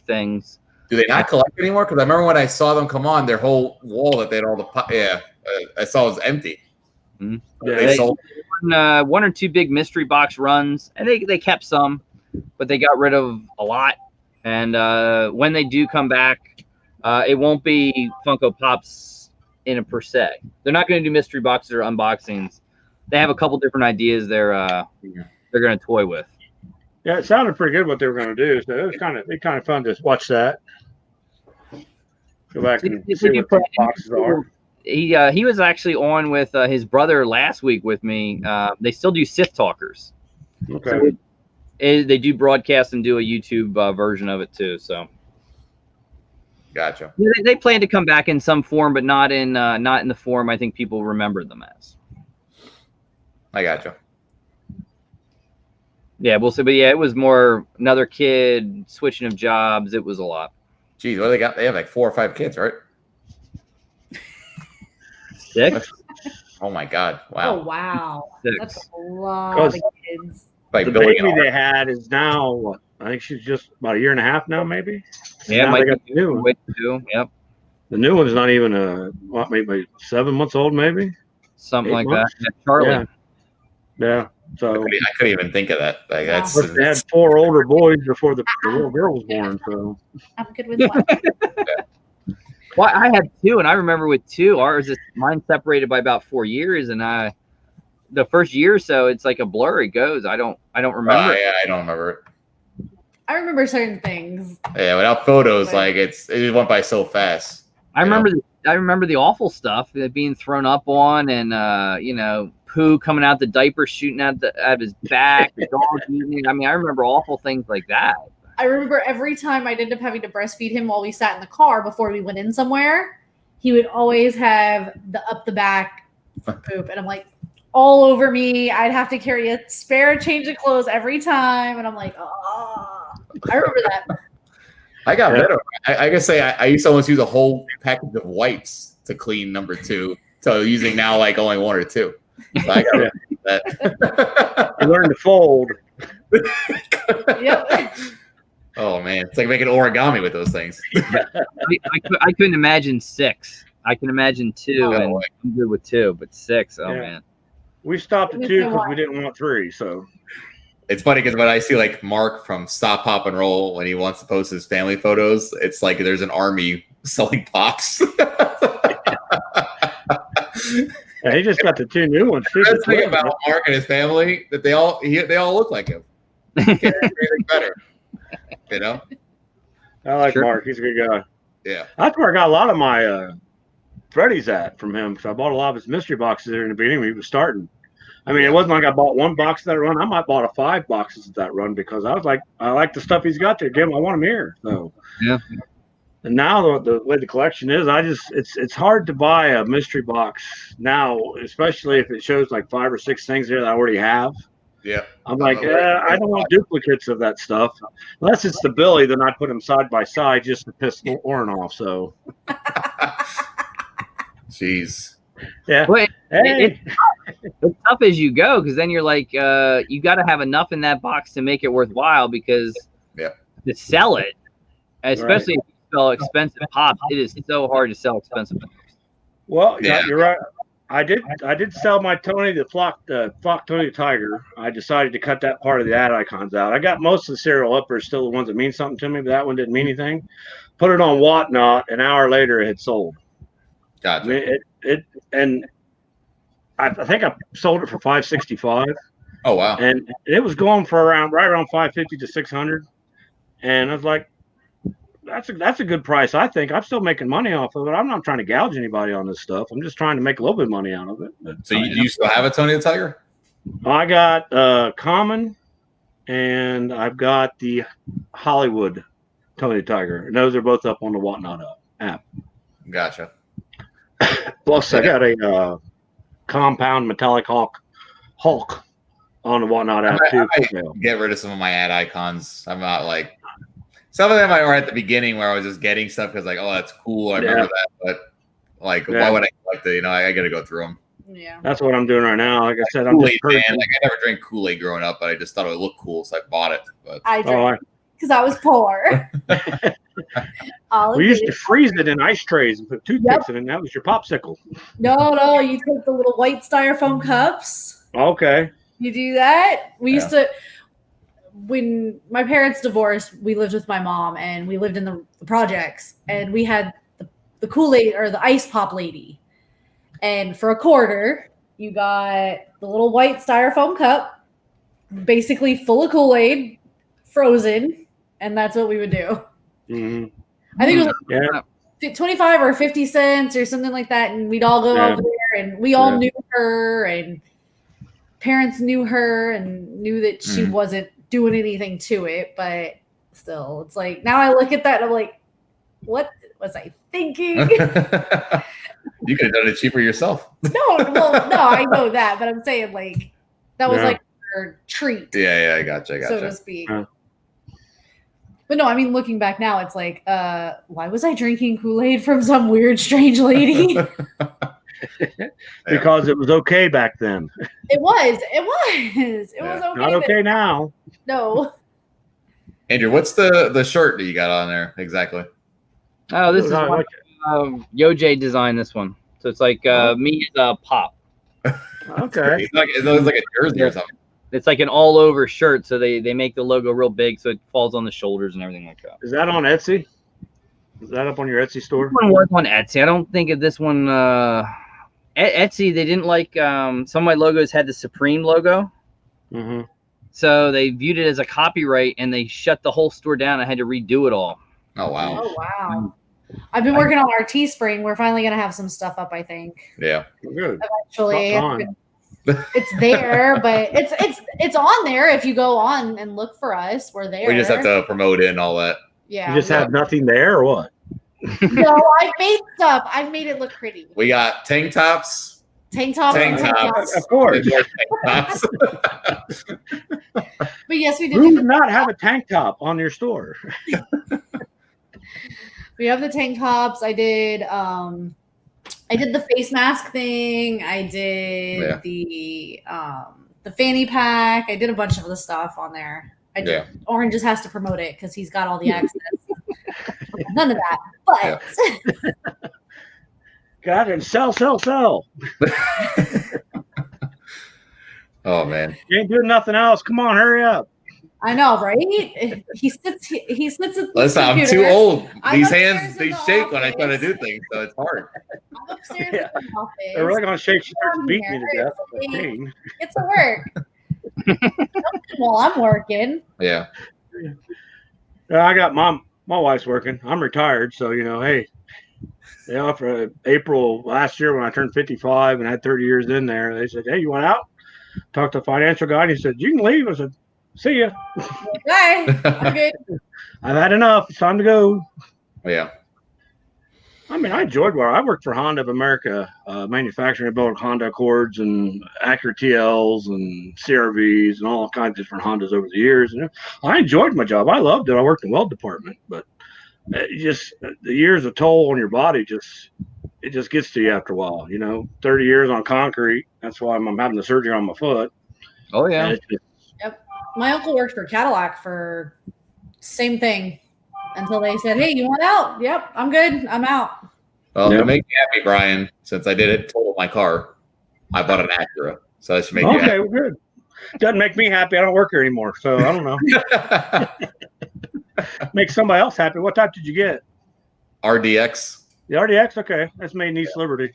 things. Do they not collect anymore? Because I remember when I saw them come on, their whole wall that they had all the I saw was empty. Mm-hmm. Yeah, they sold one or two big mystery box runs, and they kept some, but they got rid of a lot. And when they do come back, it won't be Funko Pops in a per se. They're not going to do mystery boxes or unboxings. They have a couple different ideas they're going to toy with. Yeah, it sounded pretty good what they were going to do. So it was kind of fun to watch that. Go back and see what the boxes are. He was actually on with his brother last week with me. They still do Sith Talkers. Okay. So they do broadcast and do a YouTube version of it too. So. Gotcha. Yeah, they plan to come back in some form, but not in the form I think people remember them as. I gotcha. Yeah, we'll see. But yeah, it was more another kid switching of jobs. It was a lot. Geez, what do they got? They have like 4 or 5 kids, right? 6. Oh my God! Wow. Oh wow, 6. That's a lot of kids. Like the baby they had is now, I think she's just about a year and a half now, maybe. Yeah, they got the new one. Yep. The new one's not even maybe 7 months old, maybe something 8 like months? that. Yeah, Charlie. Yeah. So I couldn't even think of that. Like that's. They had 4 older boys before the little girl was born. So I'm good with one. Well, I had 2, and I remember with 2, mine separated by about 4 years, and the first year or so, it's like a blur. It goes. I don't remember. Yeah, I don't remember it. I remember certain things. Yeah, without photos, like it went by so fast. I remember the awful stuff being thrown up on, and poo coming out the diaper, shooting out of his back, the dog eating it. I mean, I remember awful things like that. I remember every time I'd end up having to breastfeed him while we sat in the car before we went in somewhere, he would always have the up the back poop, and I'm like, all over me. I'd have to carry a spare change of clothes every time, and I'm like, oh, I remember that. I got better. I guess I used to almost use a whole package of wipes to clean number 2. So using now like only 1 or 2. So I got that. I learned to fold. Yep. Oh man, it's like making origami with those things. I couldn't imagine 6. I can imagine 2, and I'm good with 2, but 6, man. We stopped at 2 because we didn't want 3. So it's funny because when I see like Mark from Stop Pop and Roll when he wants to post his family photos, it's like there's an army selling pops. Yeah, he just got the 2 new ones. The best thing about Mark and his family that they all look like him. Can't do anything better. You know, I like Mark. He's a good guy. Yeah, that's where I got a lot of my Freddy's from him, because I bought a lot of his mystery boxes there in the beginning when he was starting. I mean, it wasn't like I bought 1 box of that run. I might have bought 5 boxes of that run because I was like, I like the stuff he's got there. Damn, I want him here. So yeah. And now the way the collection is, it's hard to buy a mystery box now, especially if it shows like 5 or 6 things there that I already have. Yeah, I'm like, I don't want duplicates of that stuff. Unless it's the Billy, then I put them side by side just to piss Lauren off. So, jeez, yeah. Well, it's tough as you go, because then you're like, you got to have enough in that box to make it worthwhile, because to sell it, especially if you sell expensive pops, it is so hard to sell expensive pops. Well, yeah, you're right. I did sell my Tony the Flock Tony the Tiger. I decided to cut that part of the ad icons out. I got most of the serial uppers, still the ones that mean something to me, but that one didn't mean anything. Put it on Whatnot. An hour later, it had sold. Gotcha. I mean, I think I sold it for $565. Oh wow! And it was going for right around $550 to $600. And I was like, that's a good price. I think I'm still making money off of it. I'm not trying to gouge anybody on this stuff. I'm just trying to make a little bit of money out of it. So you still have a Tony the Tiger? I got Common, and I've got the Hollywood Tony Tiger. And those are both up on the Whatnot app. Gotcha. Plus, I got a compound metallic Hulk on the Whatnot app too. Get rid of some of my ad icons. I'm not like some of them are at the beginning where I was just getting stuff because like, oh, that's cool. I remember that, but like, why would I collect it? You know, I got to go through them. Yeah, that's what I'm doing right now. Like I said, I'm Kool-Aid, man. Like I never drank Kool-Aid growing up, but I just thought it would look cool, so I bought it. But I drank because I was poor. We used to freeze it in ice trays and put toothpicks in it, and that was your popsicle. No, you take the little white styrofoam cups. Okay. You do that? We used to, when my parents divorced, we lived with my mom, and we lived in the projects, and we had the Kool-Aid or the ice pop lady. And for $0.25, you got the little white styrofoam cup, basically full of Kool-Aid, frozen, and that's what we would do. Mm-hmm. I think it was like 25 or 50 cents or something like that, and we'd all go over there, and we all knew her, and parents knew her and knew that she wasn't doing anything to it, but still, it's like now I look at that and I'm like, what was I thinking? You could have done it cheaper yourself. No, I know that, but I'm saying like that was like her treat. Yeah, I gotcha. So to speak. But no, I mean, looking back now, it's like, why was I drinking Kool-Aid from some weird, strange lady? Because it was okay back then. It was. It was okay. Not okay now. No. Andrew, what's the shirt that you got on there exactly? Oh, this is one, Yoj designed this one. So it's like me as a Pop. Okay. It looks like a jersey or something. It's like an all-over shirt, so they make the logo real big, so it falls on the shoulders and everything like that. Is that on Etsy? Is that up on your Etsy store? This one was on Etsy. I don't think of this one. Etsy, they didn't like some of my logos had the Supreme logo. Mm-hmm. So they viewed it as a copyright, and they shut the whole store down. I had to redo it all. Oh, wow. Oh, wow. I've been working on our Teespring. We're finally going to have some stuff up, I think. Yeah. Good. Eventually. It's there, but it's on there. If you go on and look for us, we're there. We just have to promote it and all that. Yeah. You just have nothing there or what? No, I've made stuff. I've made it look pretty. We got tank tops. Tank tops. Of course. Tank tops. But yes, we did. Who would not have a tank top on your store? We have the tank tops. I did the face mask thing. I did the fanny pack. I did a bunch of the stuff on there. Orange just has to promote it because he's got all the access. None of that. But got it. Sell. Oh man. You ain't doing nothing else. Come on, hurry up. I know, right? He sits at Listen, I'm too old. These hands, they shake when I try to do things, so it's hard. I'm upstairs in the office. They're really going to shake. She starts beating me to death. Get to work. While I'm working. Yeah. I got my wife's working. I'm retired, so, hey. For April last year when I turned 55 and had 30 years in there, they said, hey, you want out? Talked to a financial guy, and he said, you can leave. I said, see ya. Bye. I'm good. I've had enough. It's time to go. Yeah. I mean, I enjoyed where I worked for Honda of America, manufacturing. I built Honda Accords and Acura TLs and CRVs and all kinds of different Hondas over the years. And I enjoyed my job. I loved it. I worked in the weld department, but the years of toll on your body it just gets to you after a while. 30 years on concrete. That's why I'm having the surgery on my foot. Oh yeah. Yep. My uncle worked for Cadillac for same thing until they said, hey, you want out? Yep, I'm good. I'm out. Well, to make me happy, Brian, since I did it, total my car, I bought an Acura. So that should make you happy. Okay, well, good. Doesn't make me happy. I don't work here anymore, so I don't know. Make somebody else happy. What type did you get? RDX. The RDX? Okay. That's made in East Liberty.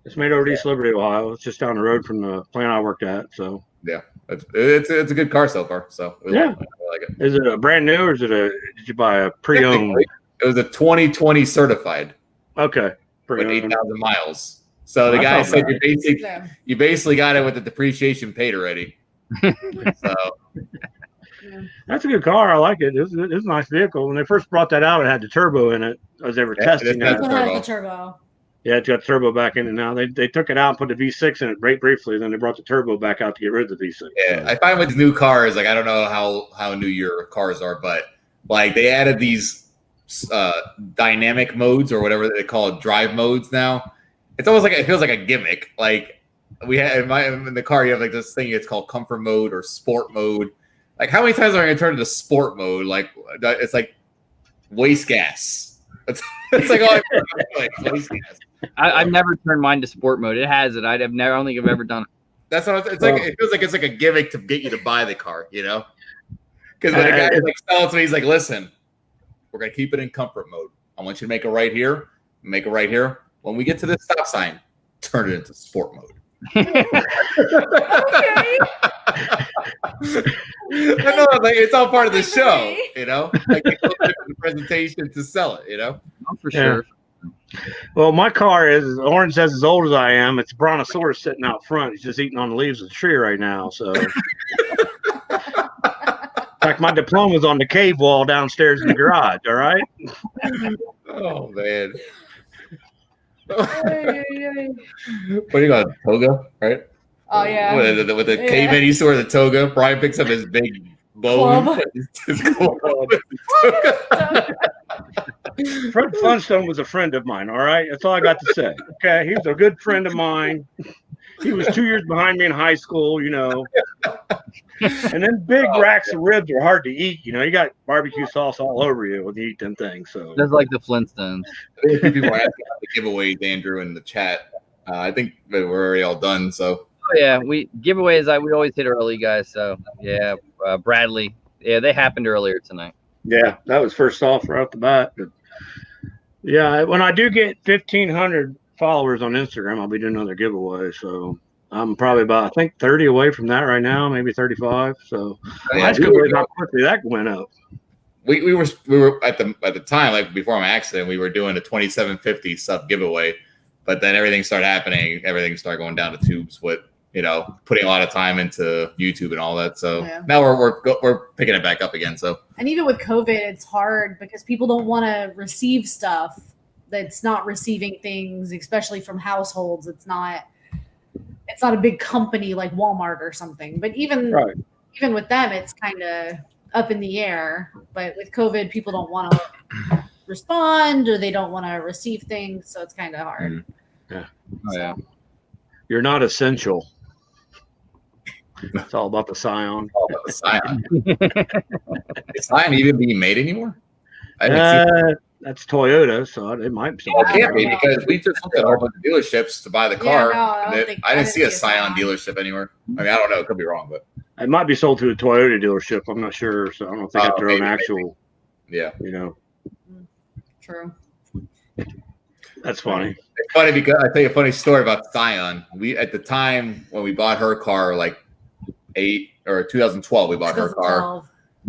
It's made over East Liberty, Ohio. It's just down the road from the plant I worked at. So yeah, it's a good car so far. So I like it. Is it a brand new or did you buy a pre-owned? It was a 2020 certified. Okay. With 8,000 miles. So the Well, guy that's said not you basically got it with the depreciation paid already. So That's a good car. I like it. It's a nice vehicle. When they first brought that out, it had the turbo in it as they were testing it it. does. This one has the turbo. Yeah, it's got turbo back in it now. They took it out and put the V6 in it very briefly. Then they brought the turbo back out to get rid of the V6. Yeah, I find with new cars, like I don't know how new your cars are, but like they added these dynamic modes or whatever they call it, drive modes now. It's almost like it feels like a gimmick. Like we had in the car, you have like this thing. It's called comfort mode or sport mode. Like how many times are I going to turn into sport mode? Like it's like waste gas. It's like all like waste gas. I've never turned mine to sport mode. It has it. I don't think I've ever done it. That's what it's like. It feels like it's like a gimmick to get you to buy the car, you know? Because when a guy like selling it to me, he's like, "Listen, we're gonna keep it in comfort mode. I want you to make it right here. Make it right here. When we get to this stop sign, turn it into sport mode." Okay. I know, like it's all part of the show, you know. Like the presentation to sell it, you know. Oh, for sure. Well, my car is Orange says as old as I am. It's a brontosaurus sitting out front. He's just eating on the leaves of the tree right now. So, in fact, my diploma's on the cave wall downstairs in the garage. All right. Oh man. Ay, ay, ay. What do you got? Toga, right? Oh yeah. With the caveman, he used to wear the toga. Brian picks up his big bone. Club. His club. Fred Flintstone was a friend of mine. All right. That's all I got to say. Okay. He was a good friend of mine. He was 2 years behind me in high school, you know. And then big racks of ribs are hard to eat. You know, you got barbecue sauce all over you when you eat them things. So Just like the Flintstones. People are asking about the giveaways, Andrew, in the chat. I think that we're already all done. So Oh, yeah, we giveaways. We always hit early, guys. So yeah, Bradley. Yeah, they happened earlier tonight. yeah, that was first off right off the bat. But yeah, when I do get 1,500 followers on Instagram, I'll be doing another giveaway. So I'm probably about, I think, 30 away from that right now, maybe 35. So that's good. How quickly that went up. we were at the time, like before my accident, we were doing a 2750 sub giveaway, but then everything started happening. Everything started going down the tubes with, you know, putting a lot of time into YouTube and all that. So now we're picking it back up again. So, and even with COVID, it's hard because people don't want to receive stuff that's not receiving things, especially from households. It's not a big company like Walmart or something. But even with them, it's kind of up in the air. But with COVID, people don't want to respond or they don't want to receive things, so it's kind of hard. Yeah. Oh yeah. You're not essential. It's all about the Scion. All about the Scion. Is Scion even being made anymore? I haven't seen that's Toyota, so it might be. It can't be because we just looked at all the dealerships to buy the car. I didn't see a Scion dealership anywhere. I mean, I don't know. It could be wrong, but it might be sold to a Toyota dealership. I'm not sure, so I don't think they have their own actual. Yeah, you know. True. That's funny. It's funny because I tell you a funny story about Scion. We at the time when we bought her car, like 2012, we bought her car.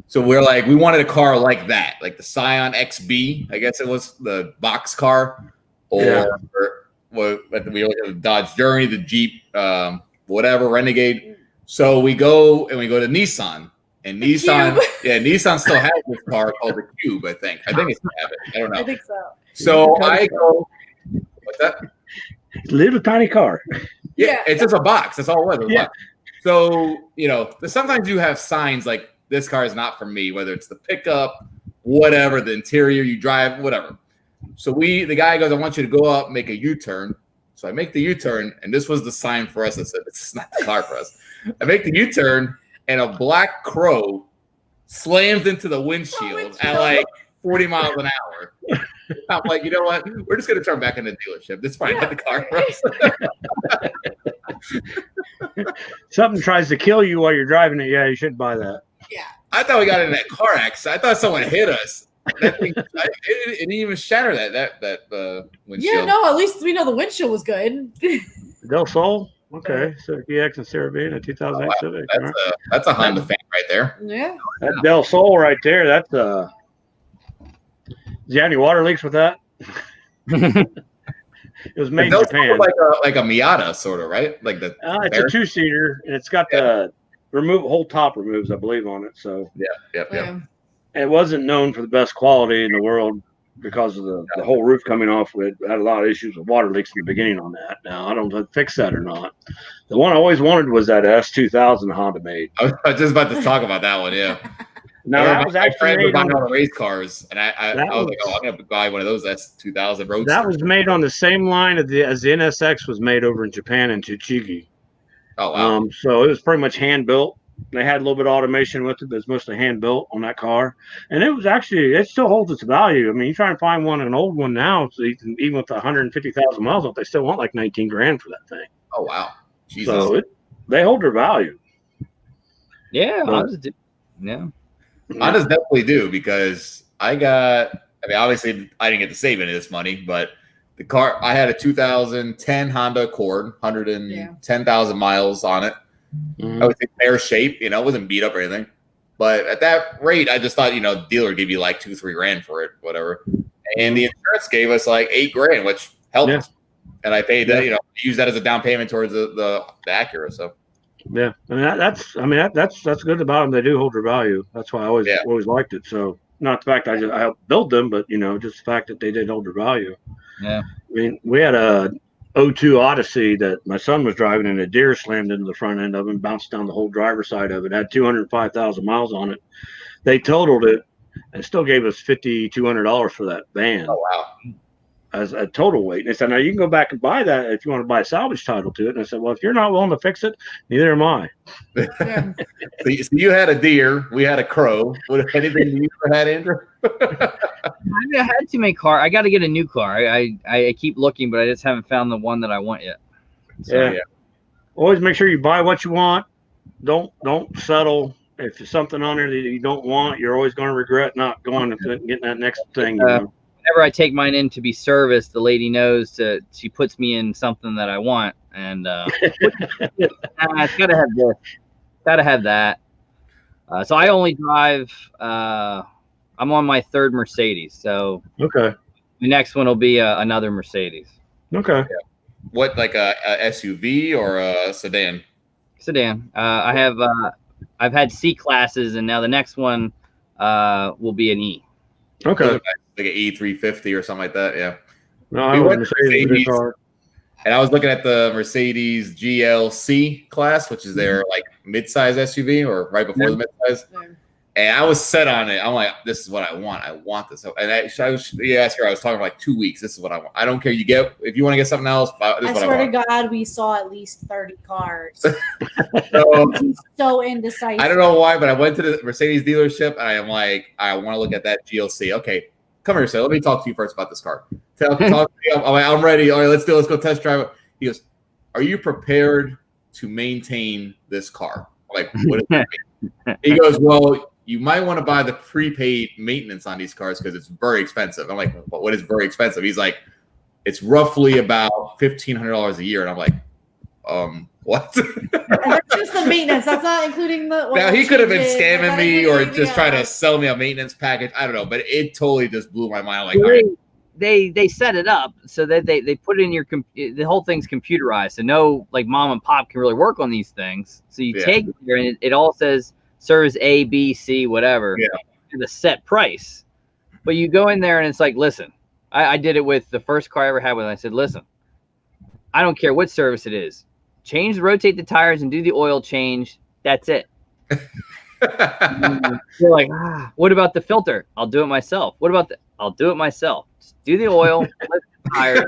So we're like, we wanted a car like that, like the Scion XB, I guess it was the box car, or we look at the Dodge Journey, the Jeep, whatever, Renegade. So we go to Nissan, and Nissan still has this car called the Cube. I think it still have it. I don't know. I think so. So I go, what's that? Little tiny car. Yeah, it's just a box. That's all it was. Yeah. So sometimes you have signs like, this car is not for me, whether it's the pickup, whatever, the interior you drive, whatever. So the guy goes, I want you to go up, make a U-turn. So I make the U-turn, and this was the sign for us that said, this is not the car for us. I make the U-turn, and a black crow slams into the windshield at like 40 miles an hour. I'm like, you know what? We're just going to turn back into the dealership. This is probably not the car for us. Something tries to kill you while you're driving it. Yeah, you shouldn't buy that. Yeah. I thought we got in that car accident. I thought someone hit us. That thing, it didn't even shatter that windshield. Yeah, no, at least we know the windshield was good. Del Sol? Okay. So EX and Caribbean, a 2008 Civic. That's a Honda fan right there. Yeah. That's Del Sol right there. That's do you have any water leaks with that? It was made in Those Japan. like a Miata, sort of, right? Like the. It's a 2-seater, and it's got the whole top removes, I believe, on it. So Yeah. it wasn't known for the best quality in the world because of the whole roof coming off. We had a lot of issues with water leaks in the beginning on that. Now I don't know if they fix that or not. The one I always wanted was that S2000 Honda made. I was just about to talk about that one. Yeah. Now that was actually made on all the race cars, and I was like, oh, I'm gonna buy one of those S2000 Roadsters. That was made on the same line as the NSX was made over in Japan in Tochigi. Oh wow! So it was pretty much hand built. They had a little bit of automation with it, but it's mostly hand built on that car. And it still holds its value. I mean, you try and find an old one now, so even with 150,000 miles on it, they still want like 19 grand for that thing. Oh wow! Jesus. So they hold their value. Yeah, Hondas definitely do, because obviously I didn't get to save any of this money, but the car, I had a 2010 Honda Accord, 110,000 miles on it. I was in fair shape, it wasn't beat up or anything. But at that rate, I just thought, dealer give you like 2-3 grand for it, whatever. And the insurance gave us like 8 grand, which helped. Yeah. And I paid that, use that as a down payment towards the Acura. So. Yeah, that's good about them. They do hold their value. That's why I always liked it. So not the fact I helped build them, but just the fact that they did hold their value. Yeah, I mean, we had a 02 Odyssey that my son was driving, and a deer slammed into the front end of it and bounced down the whole driver's side of it. It had 205,000 miles on it. They totaled it and still gave us $5,200 for that van. Oh wow! As a total weight. And they said, now you can go back and buy that if you want to buy a salvage title to it. And I said, well, if you're not willing to fix it, neither am I. Yeah. So you had a deer, we had a crow. What anything you ever had, Andrew? I had too many cars. I got to get a new car. I keep looking, but I just haven't found the one that I want yet. So, yeah. Always make sure you buy what you want. Don't settle. If there's something on there that you don't want, you're always going to regret not going and getting that next thing. Whenever I take mine in to be serviced, the lady knows she puts me in something that I want, and it's gotta have this, gotta have that. So I only drive. I'm on my 3rd Mercedes, so okay. The next one will be another Mercedes. Okay. Yeah. What, like a SUV or a sedan? Sedan. I've had C classes, and now the next one will be an E. Okay. Like an E350 or something like that. Yeah. No, I went Mercedes car. And I was looking at the Mercedes GLC class, which is their like midsize SUV, or right before the midsize. Yeah. And I was set on it. I'm like, this is what I want. I want this. And I was talking for like 2 weeks. This is what I want. I don't care. If you want to get something else, this is what I want. I swear to God, we saw at least 30 cars. So indecisive. I don't know why, but I went to the Mercedes dealership and I am like, I want to look at that GLC. Okay, come here, sir. Let me talk to you first about this car. Talk to me. I'm ready. All right, let's go test drive it. He goes, are you prepared to maintain this car? I'm like, what does that mean? He goes, well, you might want to buy the prepaid maintenance on these cars because it's very expensive. I'm like, what is very expensive? He's like, it's roughly about $1,500 a year. And I'm like, what? And that's just the maintenance. That's not including the. Now he could have been scamming me or just trying to sell me a maintenance package. I don't know, but it totally just blew my mind. Like, all right. They set it up so that they put it in your the whole thing's computerized, so no like mom and pop can really work on these things. So you take it here and it all says service A, B, C, whatever, at a set price. But you go in there and it's like, listen, I did it with the first car I ever had with. I said, listen, I don't care what service it is. Rotate the tires and do the oil change. That's it. You're like, what about the filter? I'll do it myself. What about I'll do it myself. Just do the oil, let the tires.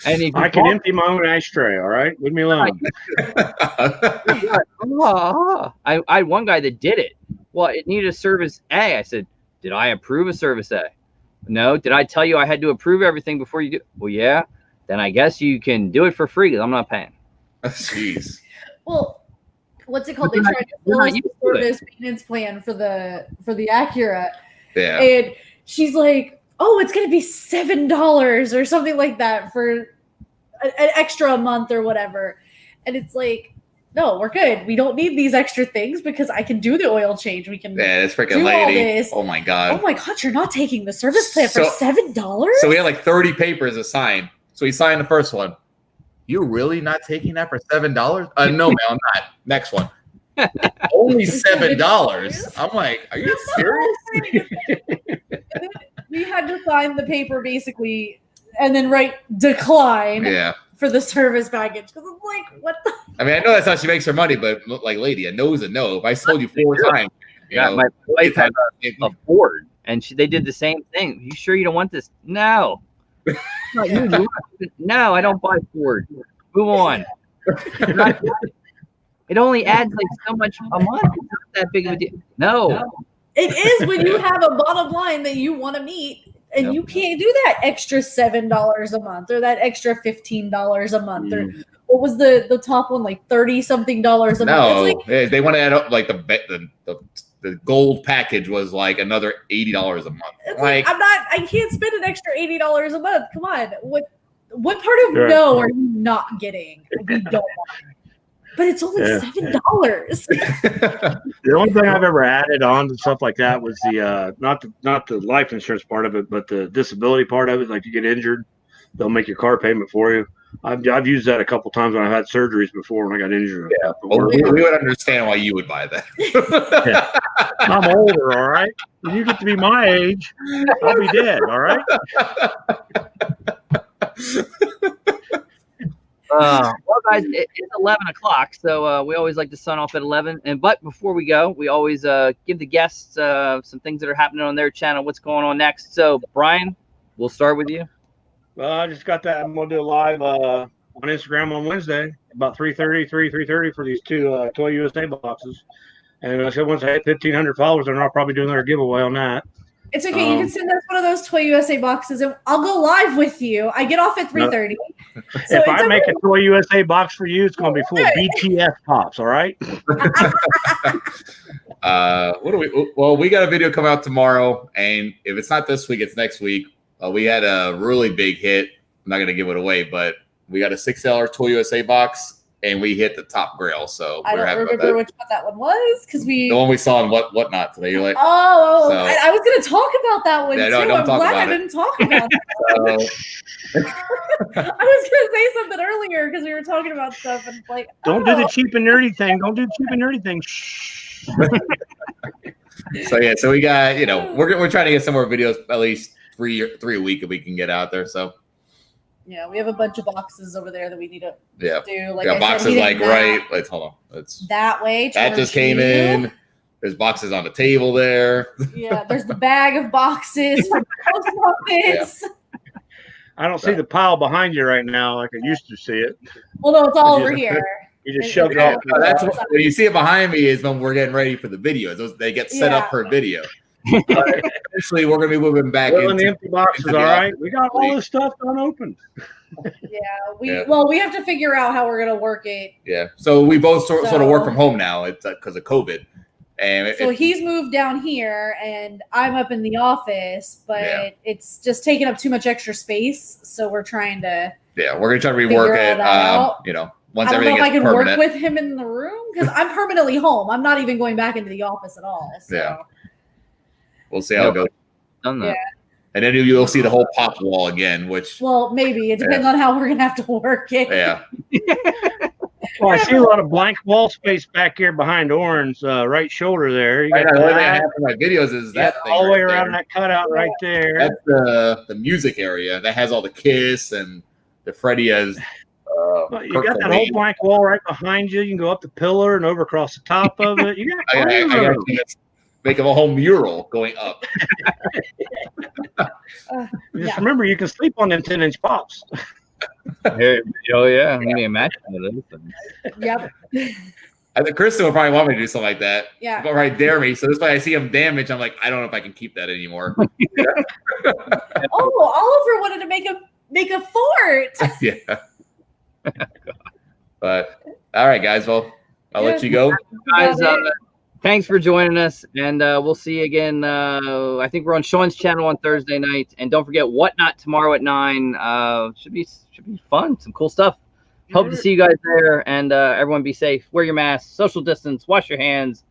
And if I can empty my own ashtray, all right? Leave me alone. I had one guy that did it. Well, it needed a service A. I said, did I approve a service A? No. Did I tell you I had to approve everything before you do? Well, yeah. Then I guess you can do it for free because I'm not paying. Jeez. Well, what's it called? They tried to close the service maintenance plan for the Acura. Yeah. And she's like, oh, it's going to be $7 or something like that for an extra a month or whatever. And it's like, no, we're good. We don't need these extra things because I can do the oil change. We can Yeah, this freaking do all lady. this. Oh my god. Oh my god, you're not taking the service plan for $7? So we had like 30 papers to sign. So he signed the first one. You really not taking that for $7? No, man, I'm not. Next one. Only $7. I'm like, are you serious? We had to sign the paper basically and then write decline for the service package. Because it's like, what the? I mean, I know that's how she makes her money, but like, lady, a no is a no. If I told you 4 times, you know, my wife had a Ford, and they did the same thing. You sure you don't want this? No. Not you. No, I don't buy Ford. Move on. It only adds like so much a month. It's not that big of a deal. No. It is when you have a bottom line that you want to meet, and you can't do that extra $7 a month or that extra $15 a month or what was the top one, like $30-something a month? No, like, they want to add up like the gold package was like another $80 a month. Like I can't spend an extra $80 a month. Come on, what part of no are you not getting? We don't want it. But it's only $7. The only thing I've ever added on to stuff like that was the not the life insurance part of it, but the disability part of it. Like you get injured, they'll make your car payment for you. I've used that a couple times when I've had surgeries before when I got injured. Yeah, well, we would understand why you would buy that. I'm older, all right. When you get to be my age, I'll be dead, all right. Well, guys, it's 11 o'clock, so we always like to sign off at 11. But before we go, we always give the guests some things that are happening on their channel, what's going on next. So, Brian, we'll start with you. Well, I just got that. I'm going to do a live on Instagram on Wednesday about 3:30 for these 2 Toy USA boxes. And I said once I hit 1,500 followers, then I'll probably do another giveaway on that. It's okay. You can send us one of those Toy USA boxes, and I'll go live with you. I get off at 3:30. So if I make a Toy USA box for you, it's going to be full of BTS pops. All right. What do we? Well, we got a video coming out tomorrow, and if it's not this week, it's next week. We had a really big hit. I'm not going to give it away, but we got a $6 Toy USA box, and we hit the top grail. So I don't remember which one that one was because the one we saw in whatnot today. You're like, oh, so, I was going to talk about that one too. I'm glad I didn't talk about that. I was going to say something earlier because we were talking about stuff and like, don't do the cheap and nerdy thing. Don't do the cheap and nerdy thing. Shh. So we got, we're trying to get some more videos, at least three a week if we can get out there. So yeah, we have a bunch of boxes over there that we need to do. Like I boxes said, like right. Let's hold on. It's that way. That just came in. There's boxes on the table there. Yeah, there's the bag of boxes from the post office. Yeah. I don't see the pile behind you right now like I used to see it. Well, no, it's all over here. You just shoved it off. When you see it behind me is when we're getting ready for the videos. They get set up for a video. Eventually, we're going to be moving back into the empty boxes. All right, we got all this stuff unopened. Well, we have to figure out how we're going to work it. Yeah, so we both sort of work from home now. It's because of COVID. And so he's moved down here, and I'm up in the office, but it's just taking up too much extra space. So we're trying to. Yeah, we're going to try to rework it. Once I don't know if I can permanent. work with him in the room because I'm permanently home. I'm not even going back into the office at all. So. Yeah. We'll see how it goes. Done that. Yeah. And then you'll see the whole pop wall again, which. Well, maybe. It depends on how we're going to have to work it. Yeah. Well, I see a lot of blank wall space back here behind Oren's right shoulder there. You got the only thing I have in my videos is that thing all the way around that cutout right there. That's the music area. That has all the Kiss and the Freddie as. You got that whole blank wall right behind you. You can go up the pillar and over across the top of it. You got I make a whole mural going up. Just remember, you can sleep on them 10-inch pops. Hey, yeah, you need a match for those things. Yep. I think Kristen would probably want me to do something like that. Yeah. But right, dare me. So this way I see him damaged. I'm like, I don't know if I can keep that anymore. Oliver wanted to make a fort. Yeah. But all right, guys. Well, I'll let you go. Guys, thanks for joining us, and we'll see you again. I think we're on Sean's channel on Thursday night, and don't forget Whatnot tomorrow at 9. Should be fun. Some cool stuff. Hope to see you guys there, and everyone be safe. Wear your masks, social distance, wash your hands.